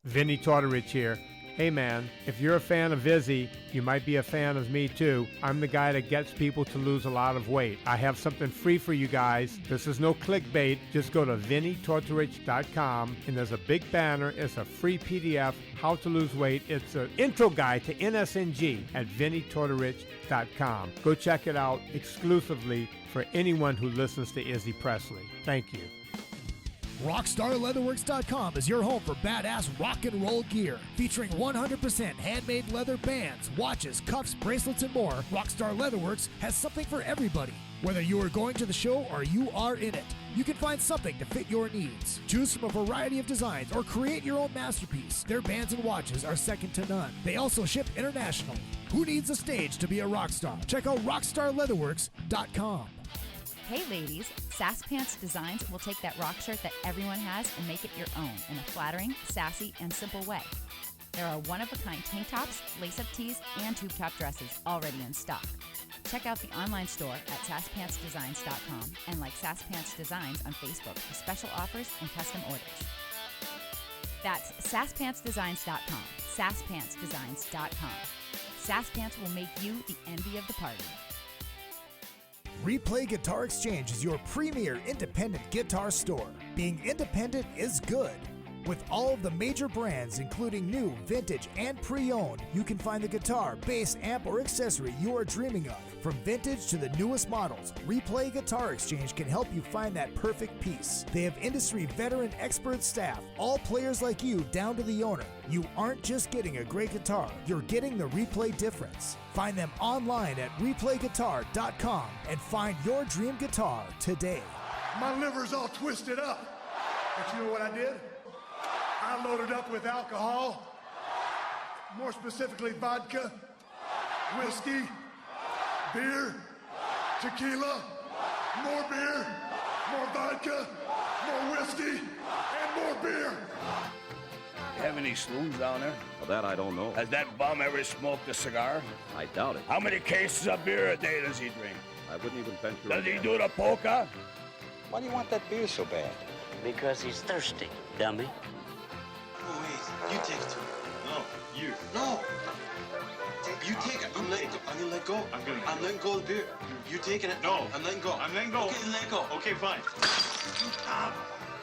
Vinny Tortorich here. Hey man, if you're a fan of Izzy, you might be a fan of me too. I'm the guy that gets people to lose a lot of weight. I have something free for you guys. This is no clickbait. Just go to vinnytortorich.com and there's a big banner. It's a free PDF, how to lose weight. It's an intro guide to NSNG at vinnytortorich.com. Go check it out exclusively for anyone who listens to Izzy Presley. Thank you. RockstarLeatherworks.com is your home for badass rock and roll gear. Featuring 100% handmade leather bands, watches, cuffs, bracelets, and more, Rockstar Leatherworks has something for everybody. Whether you are going to the show or you are in it, you can find something to fit your needs. Choose from a variety of designs or create your own masterpiece. Their bands and watches are second to none. They also ship internationally. Who needs a stage to be a rock star? Check out RockstarLeatherworks.com. Hey ladies, Sass Pants Designs will take that rock shirt that everyone has and make it your own in a flattering, sassy, and simple way. There are one-of-a-kind tank tops, lace-up tees, and tube top dresses already in stock. Check out the online store at sasspantsdesigns.com and like Sass Pants Designs on Facebook for special offers and custom orders. That's sasspantsdesigns.com, sasspantsdesigns.com. Sass Pants will make you the envy of the party. Replay Guitar Exchange is your premier independent guitar store. Being independent is good. With all of the major brands, including new, vintage, and pre-owned, you can find the guitar, bass, amp, or accessory you are dreaming of. From vintage to the newest models, Replay Guitar Exchange can help you find that perfect piece. They have industry veteran expert staff, all players like you down to the owner. You aren't just getting a great guitar, you're getting the Replay difference. Find them online at replayguitar.com and find your dream guitar today. My liver's all twisted up. But you know what I did? I loaded up with alcohol, more specifically vodka, whiskey, beer, tequila, more beer, more vodka, more whiskey, and more beer. You have any saloons down there? Well, that I don't know. Has that bum ever smoked a cigar? I doubt it. How many cases of beer a day does he drink? I woun't even venture. Does he do the polka? Why do you want that beer so bad? Because he's thirsty, dummy. Oh, wait. You take it to me. No, you. No. You take it. I'm letting go. I'm letting go of the beer. You taking it? No. I'm letting go. I'm letting go. Okay, then let it go. Okay, fine.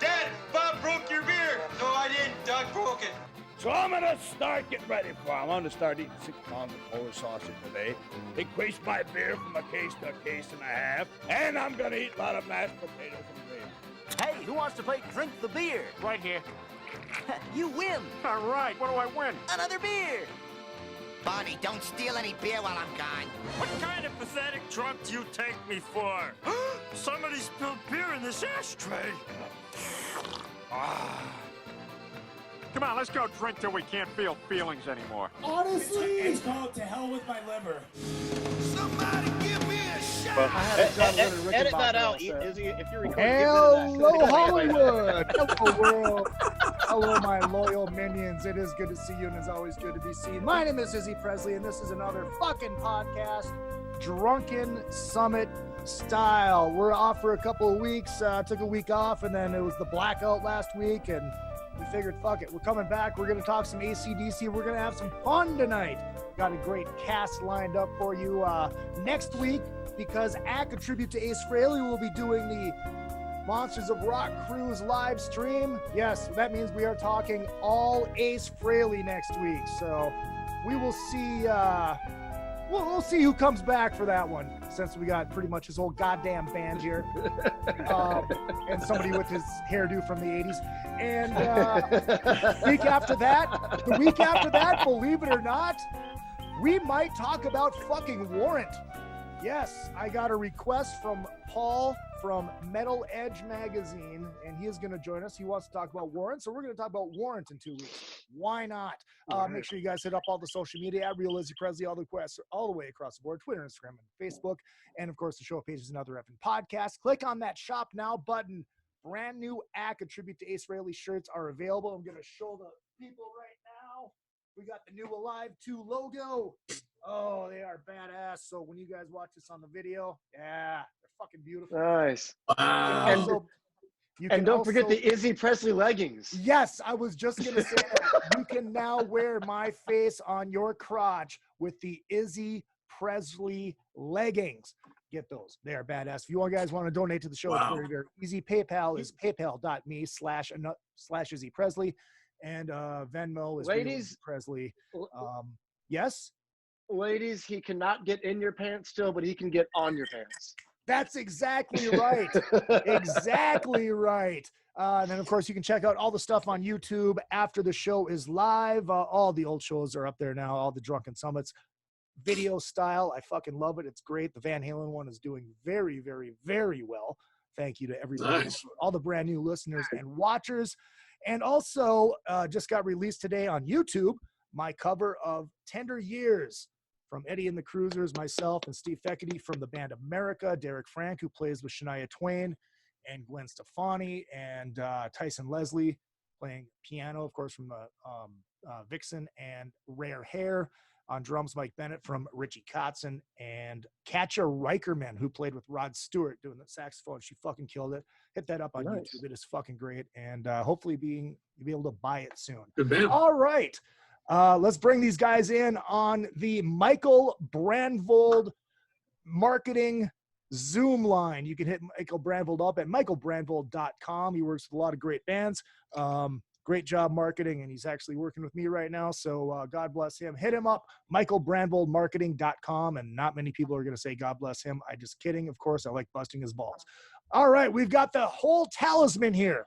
Dad, Bob broke your beer. No, I didn't. Doug broke it. So I'm gonna start getting ready for it. I'm gonna start eating 6 pounds of Polish sausage today, increase my beer from a case to a case and a half, and I'm gonna eat a lot of mashed potatoes and gravy. Hey, who wants to play Drink the Beer? Right here. You win. All right, what do I win? Another beer. Barney, don't steal any beer while I'm gone. What kind of pathetic drunk do you take me for? Somebody spilled beer in this ashtray. Come on, let's go drink till we can't feel feelings anymore. Honestly, it's called To Hell With My Liver. Somebody give me a shot. Edit that out, Izzy, if you're recording. Hello, Hollywood. Hello, world. Hello, my loyal minions. It is good to see you, and it's always good to be seen. My name is Izzy Presley, and this is another fucking podcast, Drunken Summit style. We're off for a couple of weeks. Took a week off, and then it was the blackout last week, and we figured, fuck it. We're coming back. We're going to talk some AC/DC. We're going to have some fun tonight. Got a great cast lined up for you next week, because a tribute to Ace Frehley will be doing the Monsters of Rock Cruise live stream. Yes, that means we are talking all Ace Frehley next week. So we will see. We'll see who comes back for that one, since we got pretty much his whole goddamn band here, and somebody with his hairdo from the 80s. And the week after that, believe it or not, we might talk about fucking Warrant. Yes, I got a request from Paul from Metal Edge magazine, and he is going to join us. He wants to talk about Warrant, so we're going to talk about Warrant in 2 weeks. Why not? Make sure you guys hit up all the social media at Real Izzy Presley, all the way across the board, Twitter, Instagram, and Facebook, and of course the show page is another effing podcast. Click on that Shop Now button. Brand new a tribute to Ace Frehley shirts are available. I'm going to show the people right now. We got the new Alive 2 logo. Oh, they are badass. So when you guys watch this on the video, yeah, they're fucking beautiful. Nice. Wow. You And can don't also, forget the Izzy Presley leggings. Yes, I was just going to say that. You can now wear my face on your crotch with the Izzy Presley leggings. Get those. They are badass. If you guys want to donate to the show, it's very, very easy. PayPal is paypal.me/Izzy Presley. And Venmo is Ladies, Presley. Yes? Ladies, he cannot get in your pants still, but he can get on your pants. That's exactly right. Exactly right. And then, of course, you can check out all the stuff on YouTube after the show is live. All the old shows are up there now, all the Drunken Summits. Video style. I fucking love it. It's great. The Van Halen one is doing very, very, very well. Thank you to everybody, all the brand new listeners and watchers. And also, just got released today on YouTube, my cover of Tender Years from Eddie and the Cruisers, myself, and Steve Feckety from the band America, Derek Frank, who plays with Shania Twain, and Gwen Stefani, and Tyson Leslie playing piano, of course, from Vixen, and Rare Hair. On drums, Mike Bennett from Richie Kotzen, and Katja Reicherman, who played with Rod Stewart doing the saxophone. She fucking killed it. Hit that up on YouTube. It is fucking great. And hopefully you'll be able to buy it soon. Good band. All right. Let's bring these guys in on the Michael Brandvold marketing Zoom line. You can hit Michael Brandvold up at michaelbrandvold.com. He works with a lot of great bands. Great job marketing, and he's actually working with me right now, so God bless him. Hit him up, michaelbrandvoldmarketing.com, and not many people are going to say God bless him. I'm just kidding, of course. I like busting his balls. All right, we've got the whole talisman here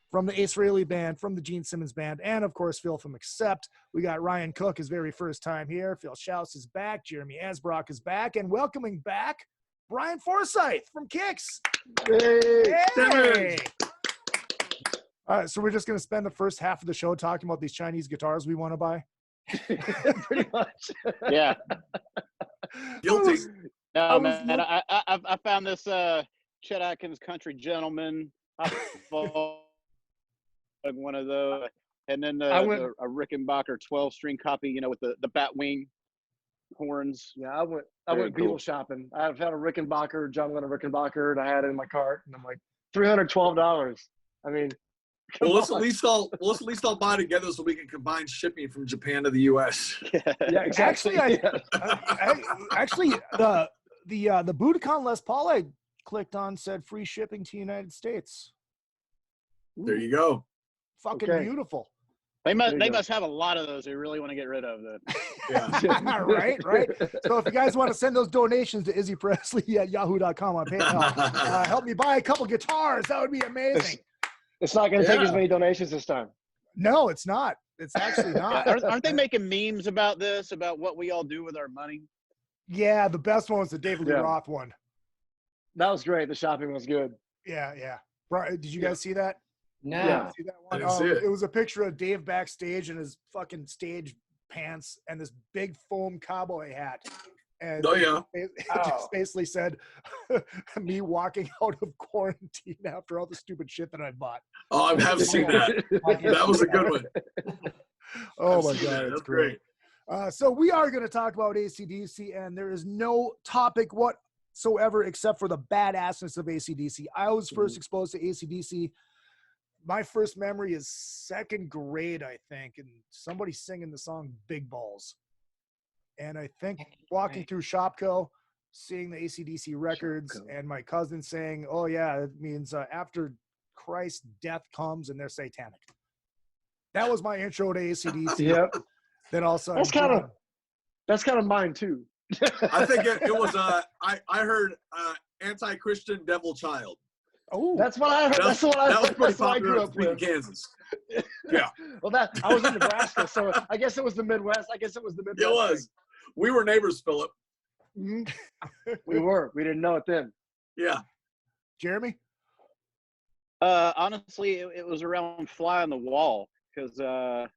from the Ace Frehley band, from the Gene Simmons band, and, of course, Phil from Accept. We got Ryan Cook, his very first time here. Phil Shouse is back. Jeremy Asbrock is back. And welcoming back, Brian Forsythe from Kicks. Hey! All right, so we're just going to spend the first half of the show talking about these Chinese guitars we want to buy. Pretty much. Yeah. Guilty. No, man. I found this Chet Atkins Country Gentleman. I bought one of those, and then a Rickenbacker 12-string copy, with the bat wing horns. Yeah, I went Beatle shopping. I found a Rickenbacker, John Lennon Rickenbacker, and I had it in my cart, and I'm like, $312. I mean. Well, let's at least all buy together so we can combine shipping from Japan to the U.S. Yeah, exactly. Actually, the Budokan Les Paul I clicked on said free shipping to United States. There you go. Fucking beautiful. They must have a lot of those they really want to get rid of. Then. Yeah. Right. So if you guys want to send those donations to Izzy Presley at yahoo.com on PayPal, help me buy a couple guitars. That would be amazing. It's not going to take as many donations this time. No, it's not. It's actually not. Aren't they making memes about this, about what we all do with our money? Yeah, the best one was the David Lee Roth one. That was great. The shopping was good. Yeah. Brian, did you guys see that? No. Yeah. See that one? I didn't see it. It was a picture of Dave backstage in his fucking stage pants and this big foam cowboy hat. And it just basically said, me walking out of quarantine after all the stupid shit that I bought. Oh, I have seen that. That was a good one. Oh, my God. It's great. So we are going to talk about AC/DC, and there is no topic whatsoever except for the badassness of AC/DC. I was first exposed to AC/DC. My first memory is second grade, I think, and somebody singing the song Big Balls. And I think walking through Shopko, seeing the AC/DC records, and my cousin saying, oh, yeah, it means after Christ's death comes and they're satanic. That was my intro to AC/DC. Yep. Then all of a sudden. That's kind of mine, too. I think it was, I heard Anti-Christian Devil Child. Oh, that's what I heard. That was pretty popular in Kansas. Yeah. Well, I was in Nebraska, so I guess it was the Midwest. It was. We were neighbors, Philip. Mm-hmm. We were. We didn't know it then. Yeah. Jeremy? Honestly, it was around Fly on the Wall, because I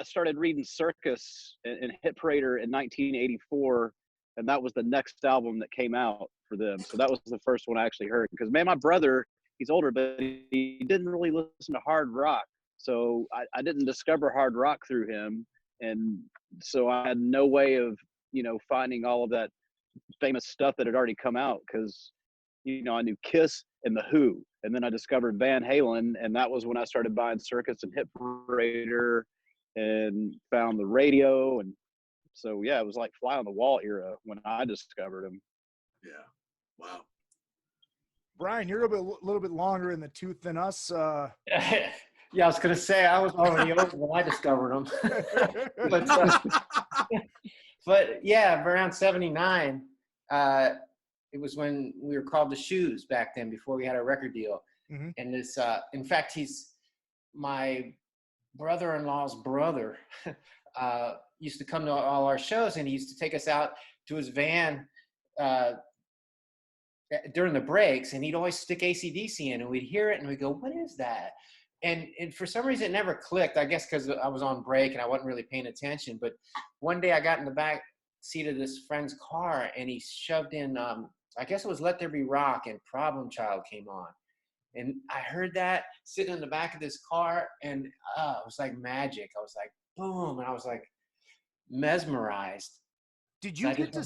started reading Circus and Hit Parader in 1984, and that was the next album that came out for them. So that was the first one I actually heard. Because, man, my brother, he's older, but he didn't really listen to hard rock. So I didn't discover hard rock through him. And so I had no way of, finding all of that famous stuff that had already come out, because, I knew Kiss and The Who. And then I discovered Van Halen, and that was when I started buying Circus and Hit Parader and found the radio. And so, yeah, it was like fly on the wall era when I discovered them. Yeah. Wow. Brian, you're a little bit longer in the tooth than us. Yeah, I was going to say I was already over when I discovered them. But yeah, around 79, it was when we were called the Shouse back then, before we had a record deal. Mm-hmm. And this, in fact, he's my brother-in-law's brother. Used to come to all our shows, and he used to take us out to his van during the breaks, and he'd always stick AC/DC in, and we'd hear it, and we'd go, "What is that?" And for some reason, it never clicked. I guess because I was on break and I wasn't really paying attention. But one day, I got in the back seat of this friend's car, and he shoved in, I guess it was "Let There Be Rock," and "Problem Child" came on. And I heard that sitting in the back of this car, and it was like magic. I was like, boom, and I was like mesmerized. Did you get to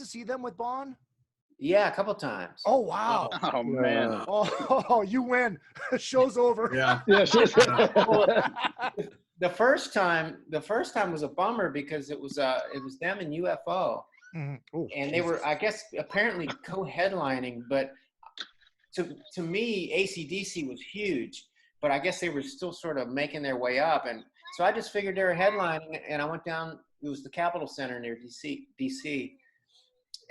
see them with Bon? Yeah, a couple times. Oh wow! Oh man! Oh, you win. Show's over. Yeah. The first time was a bummer because it was them and UFO, Oh, and they were, I guess, apparently co-headlining. But to me, AC/DC was huge, but I guess they were still sort of making their way up, and so I just figured they were headlining, and I went down. It was the Capitol Center near DC.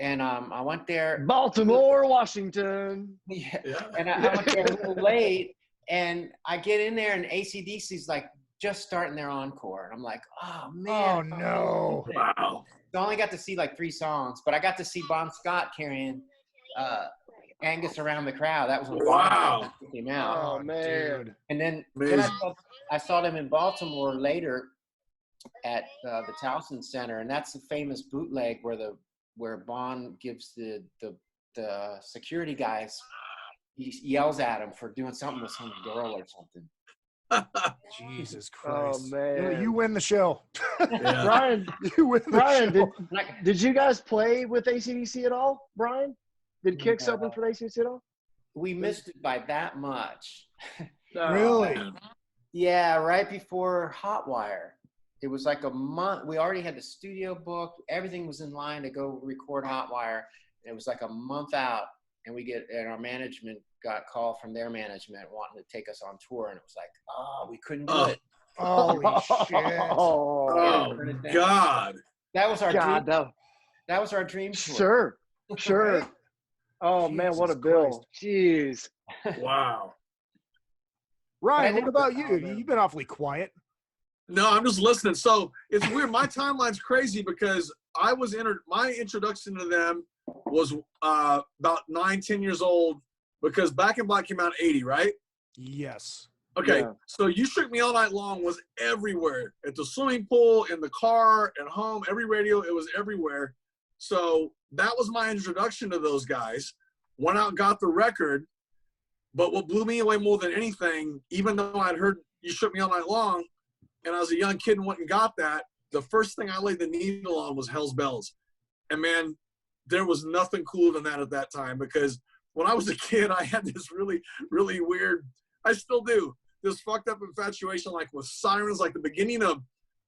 And I went there. Baltimore, Washington. Yeah. And I went there a little late, and I get in there, and AC/DC's like just starting their encore. And I'm like, oh, man. Oh, no. Wow. So I only got to see like 3 songs, but I got to see Bon Scott carrying Angus around the crowd. That was when Wow. Bon came out. Oh, man. Dude. And then Amazing. I saw them in Baltimore later at the Towson Center, and that's the famous bootleg where Bon gives the security guys, he yells at him for doing something with some girl or something. Jesus Christ! Oh man, you win the show. Yeah. Brian. You win the Brian, show. did you guys play with AC/DC at all? Brian, did Kicks open for AC/DC at all? We missed it by that much. Really? Yeah, right before Hotwire. It was like a month. We already had the studio booked. Everything was in line to go record Hotwire. It was like a month out, and our management got a call from their management wanting to take us on tour, and it was like, oh, we couldn't do it. Holy shit! Oh God! That was our God, dream. That was our dream Sure. tour. Right? Oh man, what a bill! Jeez. Wow. Ryan, what about you? You've been awfully quiet. No, I'm just listening. So it's weird. My timeline's crazy because I was my introduction to them was about 9-10 years old, because Back in Black came out in 80, right? Yes. Okay. Yeah. So You Shook Me All Night Long was everywhere, at the swimming pool, in the car, at home, every radio. It was everywhere. So that was my introduction to those guys. Went out and got the record. But what blew me away more than anything, even though I'd heard You Shook Me All Night Long, and I was a young kid and went and got that, the first thing I laid the needle on was Hell's Bells. And man, there was nothing cooler than that at that time, because when I was a kid, I had this really, really weird, I still do, this fucked up infatuation, like with sirens, like the beginning of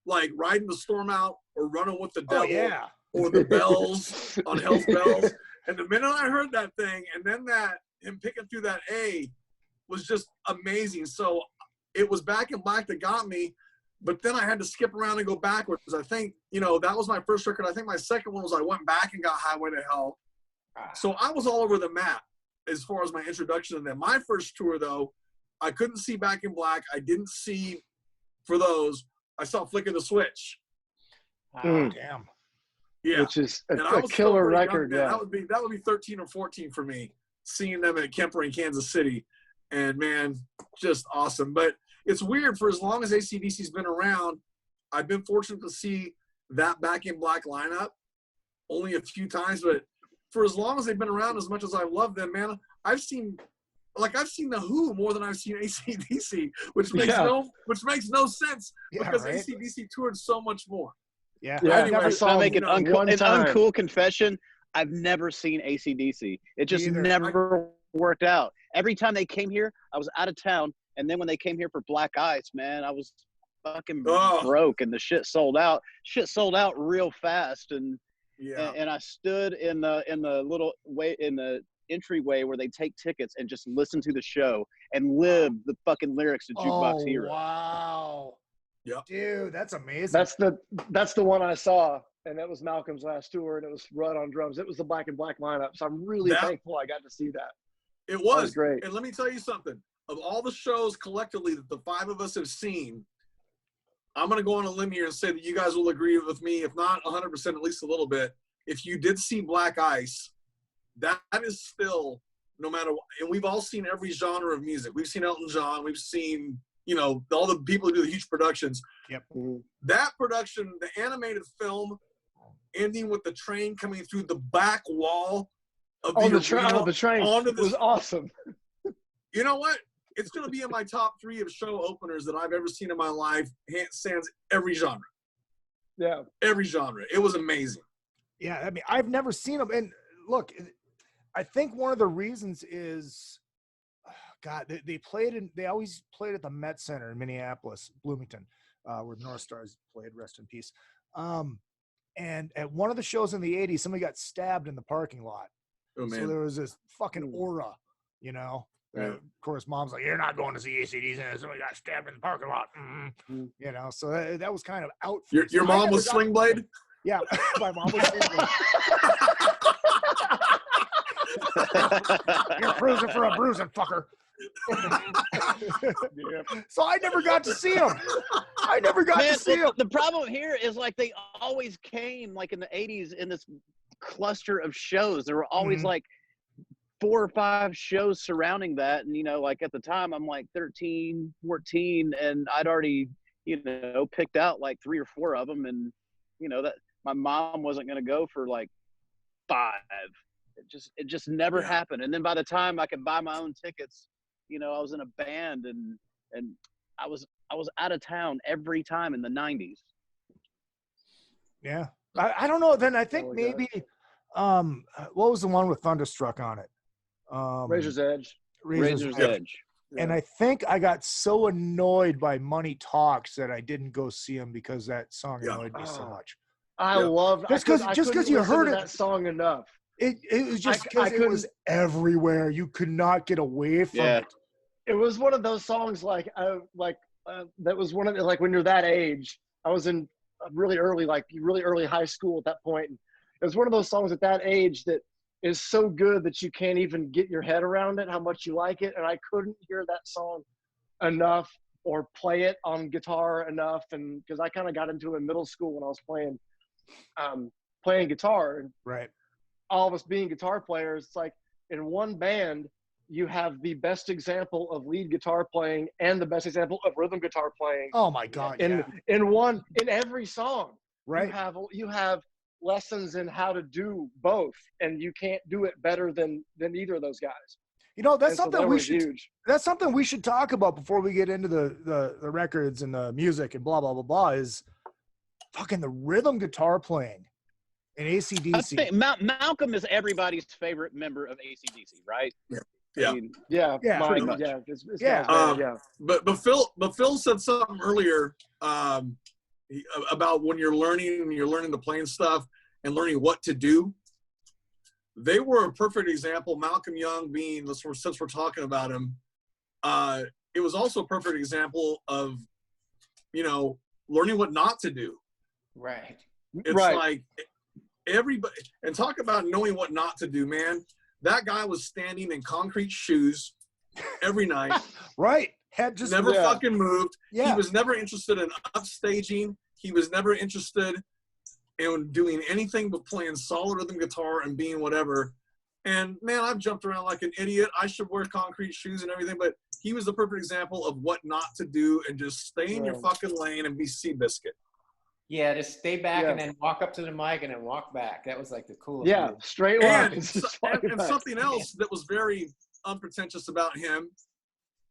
like Riding the Storm Out or Running with the Devil, or the bells on Hell's Bells. And the minute I heard that thing, and then him picking through that A was just amazing. So it was Back in Black that got me. But then I had to skip around and go backwards. I think, that was my first record. I think my second one was I went back and got Highway to Hell. So I was all over the map as far as my introduction to them. My first tour, though, I couldn't see Back in Black. I didn't see, for those, I saw Flick of the Switch. Damn. Yeah. Which is And a killer record. Yeah. That would be 13 or 14 for me, seeing them at Kemper in Kansas City. And, man, just awesome. But it's weird, for as long as AC/DC's been around, I've been fortunate to see that Back in Black lineup only a few times, but for as long as they've been around, as much as I love them, man, I've seen the Who more than I've seen AC/DC, which makes no sense, because right? AC/DC toured so much more. Yeah. Anyway, I make an uncool confession. I've never seen AC/DC. It just never worked out. Every time they came here, I was out of town. And then when they came here for Black Ice, man, I was fucking broke, and the shit sold out. Shit sold out real fast, and I stood in the little way in the entryway where they take tickets and just listen to the show and live the fucking lyrics to Jukebox Hero. Wow. Yep. Dude, that's amazing. That's the one I saw, and that was Malcolm's last tour, and it was Rudd on drums. It was the Black and Black lineup, so I'm really thankful I got to see that. It was great. And let me tell you something. Of all the shows collectively that the five of us have seen, I'm going to go on a limb here and say that you guys will agree with me, if not 100%, at least a little bit. If you did see Black Ice, that is still, no matter what, and we've all seen every genre of music. We've seen Elton John. We've seen, all the people who do the huge productions. Yep. That production, the animated film, ending with the train coming through the back wall of the train onto this, was awesome. You know what? It's going to be in my top 3 of show openers that I've ever seen in my life, sans every genre. Yeah. Every genre. It was amazing. Yeah, I mean, I've never seen them. And look, I think one of the reasons is, God, they always played at the Met Center in Minneapolis, Bloomington, where the North Stars played, rest in peace. And at one of the shows in the 80s, somebody got stabbed in the parking lot. Oh, man. So there was this fucking aura, Yeah. Of course, Mom's like, "You're not going to see ACDs, and somebody got stabbed in the parking lot." So that was kind of out. Your mom was Sling Blade? Yeah, my mom was Sling Blade. You're cruising for a bruising, fucker. So I never got to see him. The problem here is like they always came like in the 80s in this cluster of shows. There were always like 4 or 5 shows surrounding that, and like at the time I'm like 13, 14, and I'd already picked out like 3 or 4 of them, and that my mom wasn't going to go for like 5. It just never happened. And then by the time I could buy my own tickets, I was in a band, and I was out of town every time in the 90s. Yeah, I don't know. Then I think maybe what was the one with Thunderstruck on it? Razor's Edge. Razor's Edge. And I think I got so annoyed by Money Talks that I didn't go see him because that song annoyed me so much. I loved just because you heard that song enough. It was just because it was everywhere. You could not get away from it. It was one of those songs that was one of the, like when you're that age. I was in really early high school at that point. It was one of those songs at that age that is so good that you can't even get your head around it, how much you like it. And I couldn't hear that song enough or play it on guitar enough. And because I kind of got into it in middle school when I was playing guitar. And right. All of us being guitar players, it's like in one band, you have the best example of lead guitar playing and the best example of rhythm guitar playing. Oh my God. In every song, right? You have lessons in how to do both, and you can't do it better than either of those guys. That's something that's something we should talk about before we get into the records and the music and blah blah blah blah, is fucking the rhythm guitar playing in AC/DC. Malcolm is everybody's favorite member of AC/DC, right? Yeah. Pretty much. But Phil said something earlier about when you're learning to play and stuff and learning what to do. They were a perfect example. Malcolm Young being, since we're talking about him, it was also a perfect example of, learning what not to do. Right. It's like everybody, and talk about knowing what not to do, man. That guy was standing in concrete shoes every night. Right. Had just never fucking moved. Yeah. He was never interested in upstaging. He was never interested in doing anything but playing solid rhythm guitar and being whatever. And man, I've jumped around like an idiot. I should wear concrete shoes and everything, but he was the perfect example of what not to do and just stay in your fucking lane and be Seabiscuit. Yeah, just stay back and then walk up to the mic and then walk back. That was like the coolest. Yeah, move. Straight walk. And something else that was very unpretentious about him,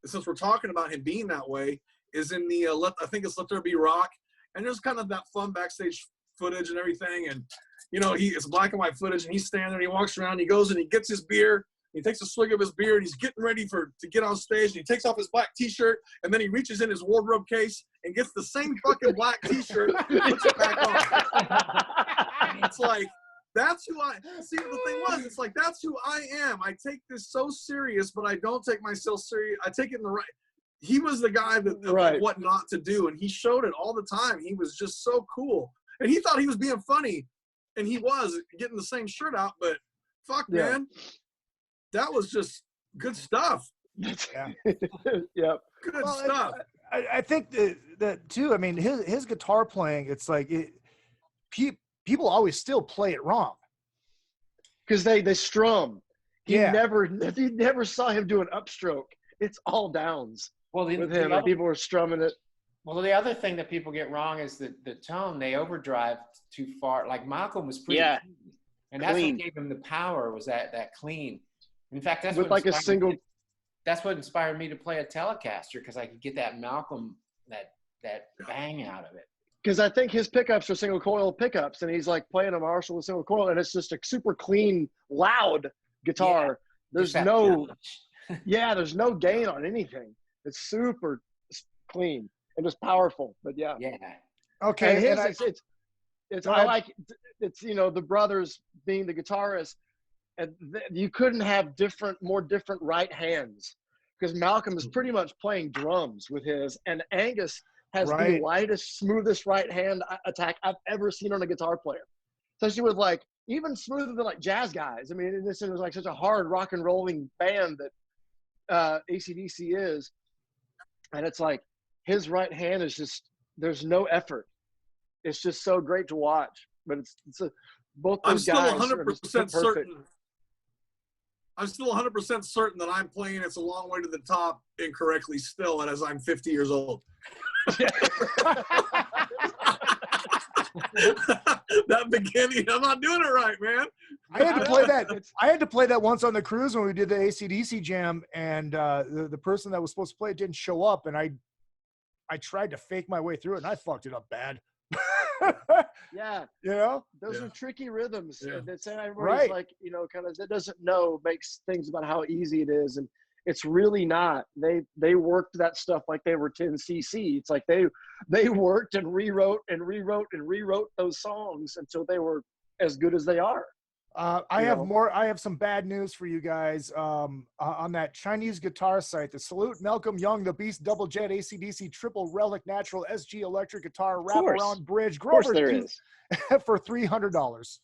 since we're talking about him being that way, is in the I think it's Let There Be Rock, and there's kind of that fun backstage footage and everything, and it's black and white footage, and he's standing there, and he walks around, he goes and he gets his beer, He takes a swig of his beer, and he's getting ready to get on stage. And he takes off his black T-shirt, and then he reaches in his wardrobe case and gets the same fucking black T-shirt, puts it back on. It's like, that's who I see. The thing was, it's like, that's who I am. I take this so serious, but I don't take myself serious. I take it in the right. He was the guy that like, what not to do, and he showed it all the time. He was just so cool, and he thought he was being funny, and he was getting the same shirt out. But fuck, man, that was just good stuff. Yeah. Good stuff. I think that too. I mean, his guitar playing, it's like people always still play it wrong because they strum. You never saw him do an upstroke. It's all downs. Well, with him, and people were strumming it. Well, the other thing that people get wrong is the tone. They overdrive too far. Like Malcolm was pretty clean. And that's what gave him the power, was that clean. In fact, that's what inspired me to play a Telecaster, because I could get that Malcolm, that bang out of it. Because I think his pickups are single coil pickups, and he's like playing a Marshall with single coil, and it's just a super clean, loud guitar. Yeah, there's there's no gain on anything. It's super clean and just powerful. But okay. And I like it's the brothers being the guitarist, and you couldn't have more different right hands, because Malcolm is pretty much playing drums with his, and Angus has the lightest, smoothest right hand attack I've ever seen on a guitar player. Especially with like even smoother than like jazz guys. I mean, this was like such a hard rock and rolling band that AC/DC is, and it's like his right hand is just, there's no effort. It's just so great to watch. But both those guys. I'm still 100% certain. I'm still 100% certain that I'm playing "It's a Long Way to the Top" incorrectly still, and as I'm 50 years old. That beginning, I'm not doing it right, man. I had to play that. I had to play that once on the cruise when we did the AC/DC jam, and the person that was supposed to play it didn't show up, and I tried to fake my way through it, and I fucked it up bad. Those are tricky rhythms that everybody's like, kind of, that doesn't know, makes things about how easy it is, and it's really not. They worked that stuff like they were 10cc. It's like they worked and rewrote those songs until they were as good as they are. I have some bad news for you guys. On that Chinese guitar site, the Salute Malcolm Young, the Beast Double Jet AC/DC Triple Relic Natural SG Electric Guitar Wraparound Bridge Grover there is. for $300.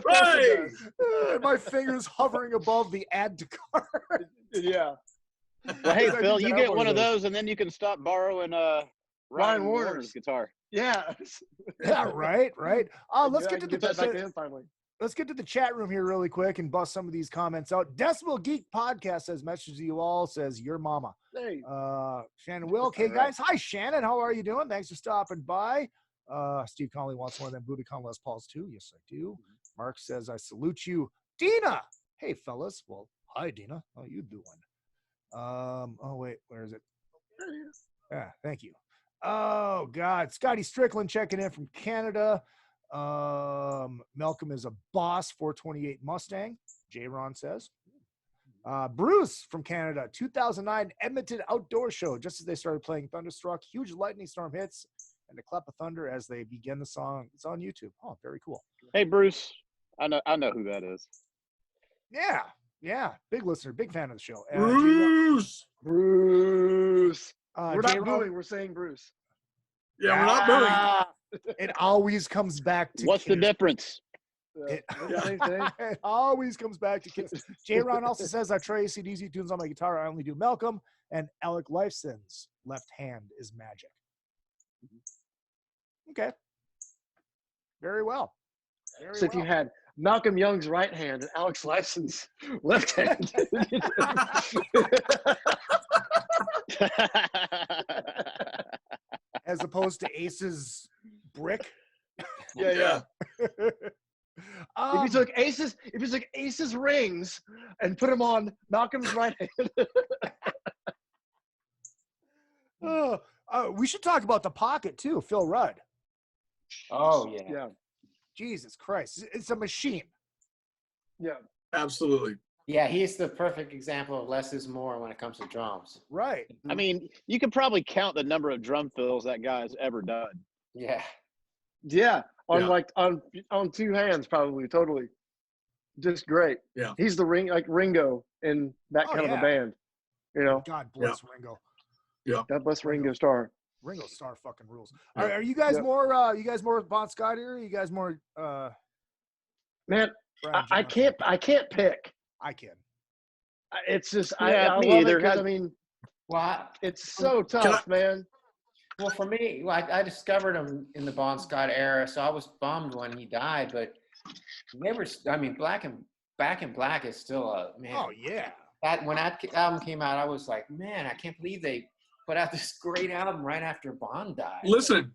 Right. My fingers hovering above the add to cart. Yeah. Well, hey Phil, you get one of those, and then you can stop borrowing Ryan Warner's guitar. Yeah. Right. Let's get to back to him finally. Let's get to the chat room here really quick and bust some of these comments out. Decibel Geek Podcast says, message to you all, says your mama. Hey. Shannon Wilk. Hey guys. Hi Shannon. How are you doing? Thanks for stopping by. Steve Conley wants one of them Budokan Les Pauls too. Yes, I do. Mark says, I salute you. Dina. Hey fellas. Well, hi Dina. How you doing? Oh wait, where is it? Yeah, thank you. Oh God, Scotty Strickland checking in from Canada. Malcolm is a boss. 428 Mustang. J. Ron says. Bruce from Canada. 2009 Edmonton Outdoor Show. Just as they started playing Thunderstruck, huge lightning storm hits and a clap of thunder as they begin the song. It's on YouTube. Oh, very cool. Hey Bruce, I know who that is. Yeah, big listener, big fan of the show. Bruce. We're not booing. We're saying Bruce. Yeah, we're not booing. It always comes back to what's Kiss. The difference? It always comes back to Kiss. J. Ron also says, I try AC/DC tunes on my guitar. I only do Malcolm. And Alec Lifeson's left hand is magic. Okay. Very well. If you had Malcolm Young's right hand and Alex Lifeson's left hand. As opposed to Ace's brick. Yeah. If you took Ace's rings and put them on Malcolm's right hand. We should talk about the pocket too, Phil Rudd. Oh yeah. Jesus Christ. It's a machine. Yeah. Absolutely. Yeah, he's the perfect example of less is more when it comes to drums. Right. I mean, you could probably count the number of drum fills that guy's ever done. Yeah. Yeah, on Yeah. like on two hands, probably. Totally, just great. Yeah. He's the Ringo in that kind of a band. You know. God bless Ringo. Yeah. God bless Ringo Starr. Ringo Starr fucking rules. Yeah. Are you guys Yeah. more? You guys more Bon Scott here? Or you guys more? Man, I can't pick. I can. It's just Yeah, I me love either. it 'cause, I mean, Well, it's so tough, man. Well, for me, I discovered him in the Bon Scott era, so I was bummed when he died. But Back in Black is still a man. Oh yeah. When that album came out, I was like, man, I can't believe they put out this great album right after Bond died. Listen.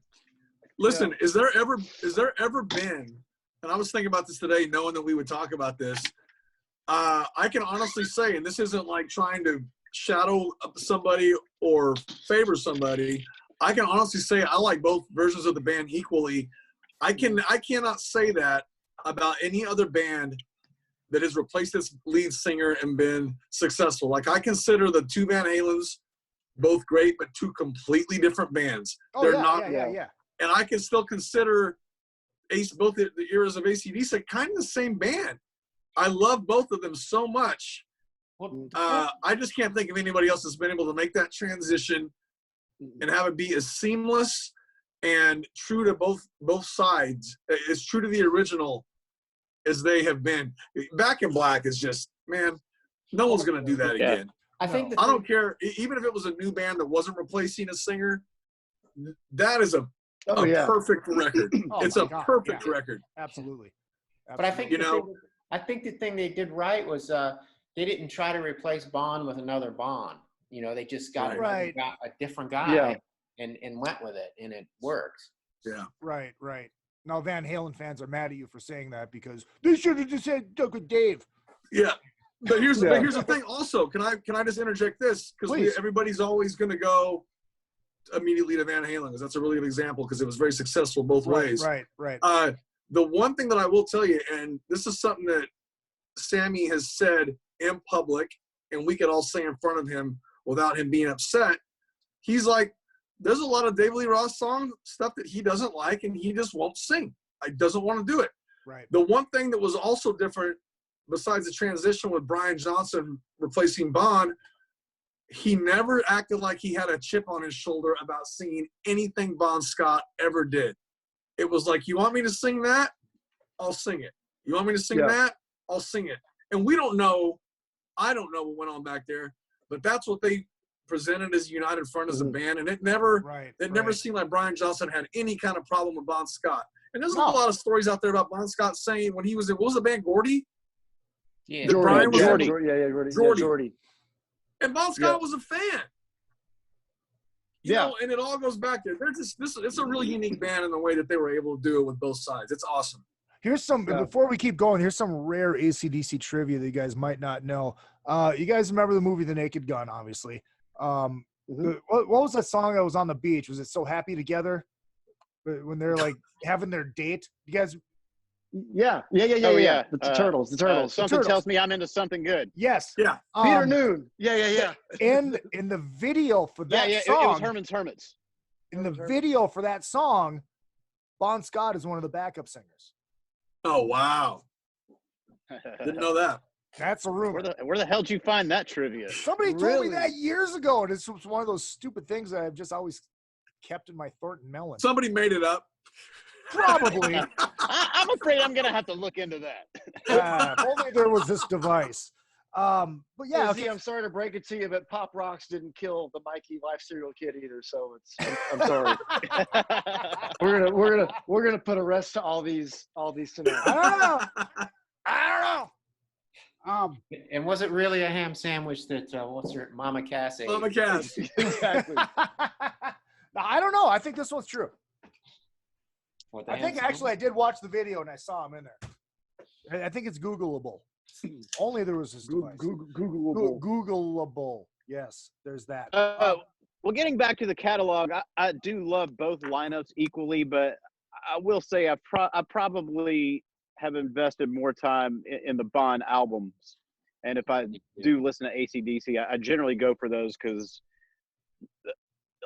Is there ever been? And I was thinking about this today, knowing that we would talk about this. I can honestly say, and this isn't like trying to shadow somebody or favor somebody. I can honestly say I like both versions of the band equally. I cannot say that about any other band that has replaced its lead singer and been successful. Like, I consider the two Van Halens both great, but two completely different bands. Oh, They're yeah, not. yeah. And I can still consider both the eras of AC/DC kind of the same band. I love both of them so much. I just can't think of anybody else that's been able to make that transition and have it be as seamless and true to both sides, as true to the original as they have been. Back in Black is just, man, no one's going to do that again. I think I don't care. Even if it was a new band that wasn't replacing a singer, that is a perfect record. It's a perfect record. Absolutely. But I think I think the thing they did right was they didn't try to replace Bond with another Bond. They just got a different guy and went with it, and it worked. Yeah. Right. Now Van Halen fans are mad at you for saying that because they should have just said Doug with Dave. Yeah. But here's the thing also. Can I just interject this? Because everybody's always going to go immediately to Van Halen, because that's a really good example, because it was very successful both ways. Right. The one thing that I will tell you, and this is something that Sammy has said in public, and we could all say in front of him without him being upset, he's like, there's a lot of David Lee Roth stuff that he doesn't like, and he just won't sing. He doesn't want to do it. Right. The one thing that was also different, besides the transition with Brian Johnson replacing Bond, he never acted like he had a chip on his shoulder about singing anything Bon Scott ever did. It was like, you want me to sing that? I'll sing it. You want me to sing that? I'll sing it. And we don't know. I don't know what went on back there, but that's what they presented as a united front as a band. And it never seemed like Brian Johnson had any kind of problem with Bon Scott. And there's a lot of stories out there about Bon Scott saying when he was in, what was the band, Gordy? Yeah. Jordy. And Bon Scott was a fan. You know, and it all goes back there. It's a really unique band in the way that they were able to do it with both sides. It's awesome. Here's some, before we keep going, here's some rare AC/DC trivia that you guys might not know. You guys remember the movie The Naked Gun, obviously. What was that song that was on the beach? Was it So Happy Together? When they're like having their date? You guys? Yeah. The Turtles. Something tells me I'm into something good. Yes. Yeah. Peter Noon. Yeah. And in the video for that song, it was Herman's Hermits. In the video for that song, Bon Scott is one of the backup singers. Oh, wow. Didn't know that. That's a rumor. Where the hell did you find that trivia? Somebody told me that years ago, and it's one of those stupid things that I've just always kept in my Thornton melon. Somebody made it up. Probably. I'm afraid I'm going to have to look into that. If only there was this device. But yeah, I'm sorry to break it to you, but Pop Rocks didn't kill the Mikey Life serial kid either. So I'm sorry. we're gonna put a rest to all these tonight. I don't know. And was it really a ham sandwich that what's her Mama Cass ate? Mama Cass. Exactly. I don't know. I think this one's true. What, I think actually I did watch the video and I saw him in there. I think it's Googleable. Only there was this device. Googleable. Yes, there's that. Well, getting back to the catalog, I do love both lineups equally, but I will say I probably have invested more time in the Bond albums. And if I do listen to AC/DC, I generally go for those because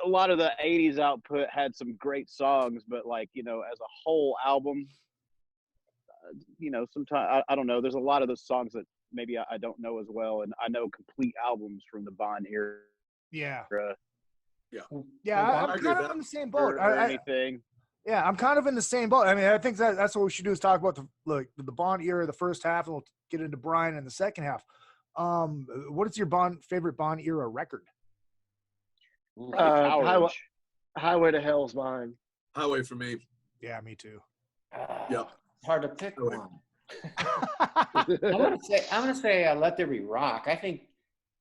a lot of the 80s output had some great songs, but like, you know, as a whole album, you know, sometimes, I don't know, there's a lot of those songs that maybe I don't know as well. And I know complete albums from the Bond era. Yeah. Yeah. I'm kind of in the same boat. Or anything. Yeah, I'm kind of in the same boat. I mean, I think that's what we should do is talk about the Bond era, the first half, and we'll get into Brian in the second half. What is your favorite Bond era record? Highway to Hell's mine. Highway for me. Yeah, me too. Yeah. Hard to pick one. I'm gonna say Let There Be Rock. I think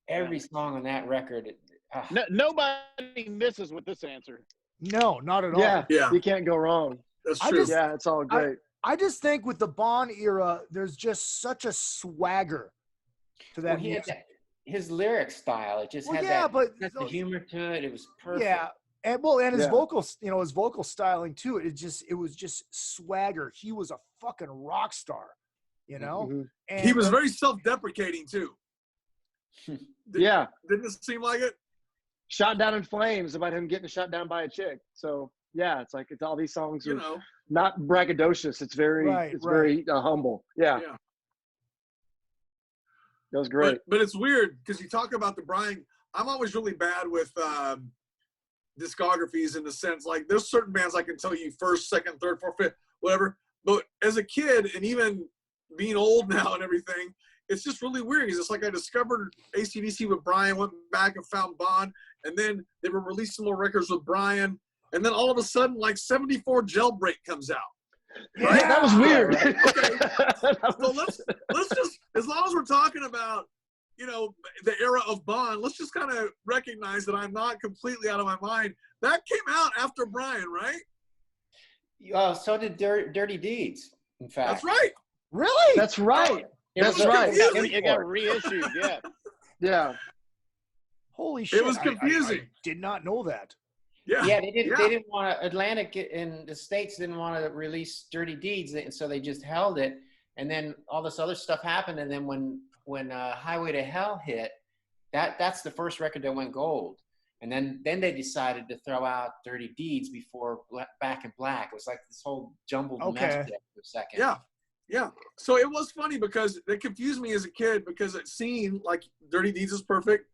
every song on that record. Nobody misses with this answer. No, not at all. Yeah, you can't go wrong. That's true. Yeah, it's all great. I just think with the Bond era, there's just such a swagger to that music. His lyric style, it just had the humor to it. It was perfect. Yeah, and his vocals, you know, his vocal styling too. It was just swagger. He was a fucking rock star, you know. Mm-hmm. And he was very self-deprecating too. Didn't it seem like it? Shot Down in Flames about him getting shot down by a chick. So yeah, it's like it's all these songs are not braggadocious. It's very very humble. Yeah. That was great. But it's weird because you talk about the Brian. I'm always really bad with discographies in the sense like there's certain bands I can tell you first, second, third, fourth, fifth, whatever. But as a kid and even being old now and everything, it's just really weird. It's like I discovered AC/DC with Brian, went back and found Bond, and then they were releasing more records with Brian, and then all of a sudden, like 74 Jailbreak comes out. Right? Yeah, that was weird. Okay. So let's just, as long as we're talking about, you know, the era of Bond, let's just kind of recognize that I'm not completely out of my mind. That came out after Brian, right? So did Dirty Deeds, in fact. That's right. Really? That's right. That's right. It got reissued, yeah. Yeah. Holy shit. It was confusing. I did not know that. Yeah, they didn't want to. Atlantic in the States didn't want to release Dirty Deeds, so they just held it. And then all this other stuff happened. And then when Highway to Hell hit, that's the first record that went gold. And then they decided to throw out Dirty Deeds before Back in Black. It was like this whole jumbled mess there for a second. Yeah. So it was funny because it confused me as a kid because it seemed like Dirty Deeds is perfect.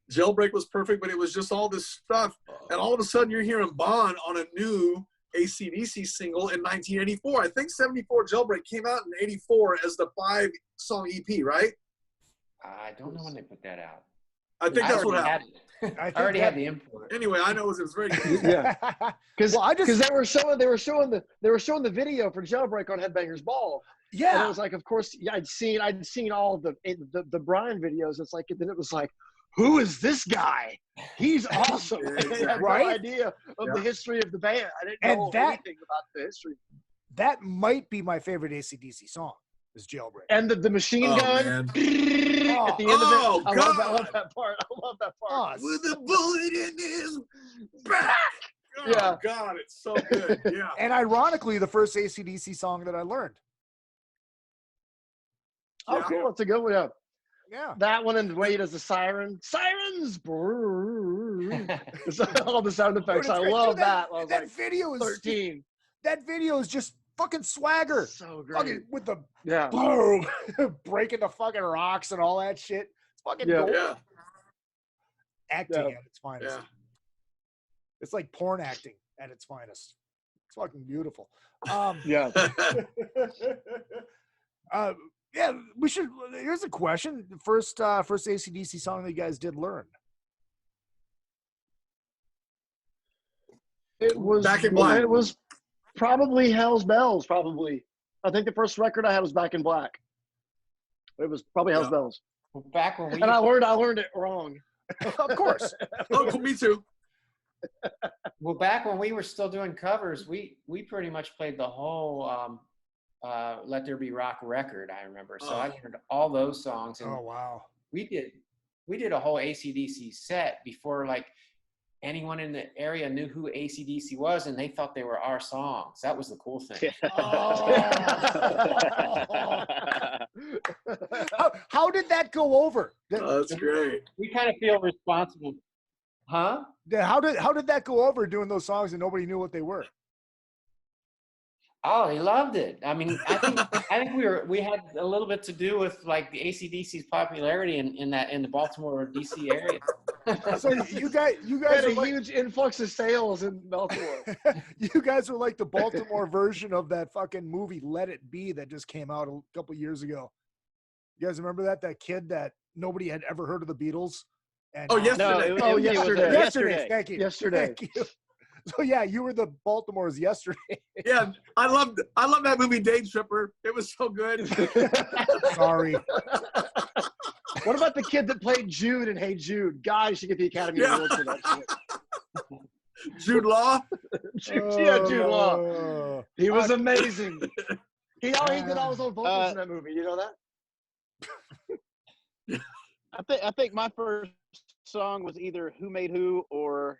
Jailbreak was perfect, but it was just all this stuff. And all of a sudden you're hearing Bond on a new AC/DC single in 1984. I think 74 Jailbreak came out in 84 as the 5-song EP, right? I don't know when they put that out. I think that's what happened. I already had the import. Anyway, I know it was very good. Yeah. Because they were showing the video for Jailbreak on Headbangers Ball. Yeah. And it was like, of course, I'd seen all the Brian videos. It's like, and then it was like, who is this guy? He's awesome. I had no idea of the history of the band. I didn't know anything about the history. That might be my favorite AC/DC song, is Jailbreak. And the machine gun at the end of it. I love that part. With a bullet in his back. Oh, God, it's so good. Yeah. And ironically, the first AC/DC song that I learned. Oh, cool. That's a good one. Yeah. That one and the way he does the sirens. All the sound effects. I love that. I was like video is 13. That video is just fucking swagger. So great. Fucking with the boom, breaking the fucking rocks and all that shit. It's fucking gold. Yeah. Acting at its finest. Yeah. It's like porn acting at its finest. It's fucking beautiful. Yeah, we should. Here's a question: the first AC/DC song that you guys did learn. It was Back in Black. It was probably Hell's Bells. Probably, I think the first record I had was Back in Black. It was probably Hell's Bells. Well, back when we and I learned it wrong. Of course. Oh, me too. Well, back when we were still doing covers, we pretty much played the whole. Let There Be Rock record, I remember. So I learned all those songs. And wow. We did a whole AC/DC set before, like, anyone in the area knew who AC/DC was, and they thought they were our songs. That was the cool thing. How did that go over? That's great. We kind of feel responsible. Huh? How did that go over doing those songs and nobody knew what they were? Oh, he loved it. I mean, I think we had a little bit to do with like the AC/DC's popularity in the Baltimore DC area. So you guys had a are huge influx of sales in Baltimore. You guys were like the Baltimore version of that fucking movie Let It Be that just came out a couple years ago. You guys remember that? That kid that nobody had ever heard of the Beatles? And yesterday. Yesterday. Thank you. Yesterday. Thank you. So yeah, you were the Baltimore's Yesterday. Yeah, I love that movie Day Tripper. It was so good. Sorry. What about the kid that played Jude in Hey Jude? God, you should get the Academy Award for that shit. Jude Law? Jude Law. He was amazing. He did all his own vocals in that movie. You know that? I think my first song was either Who Made Who or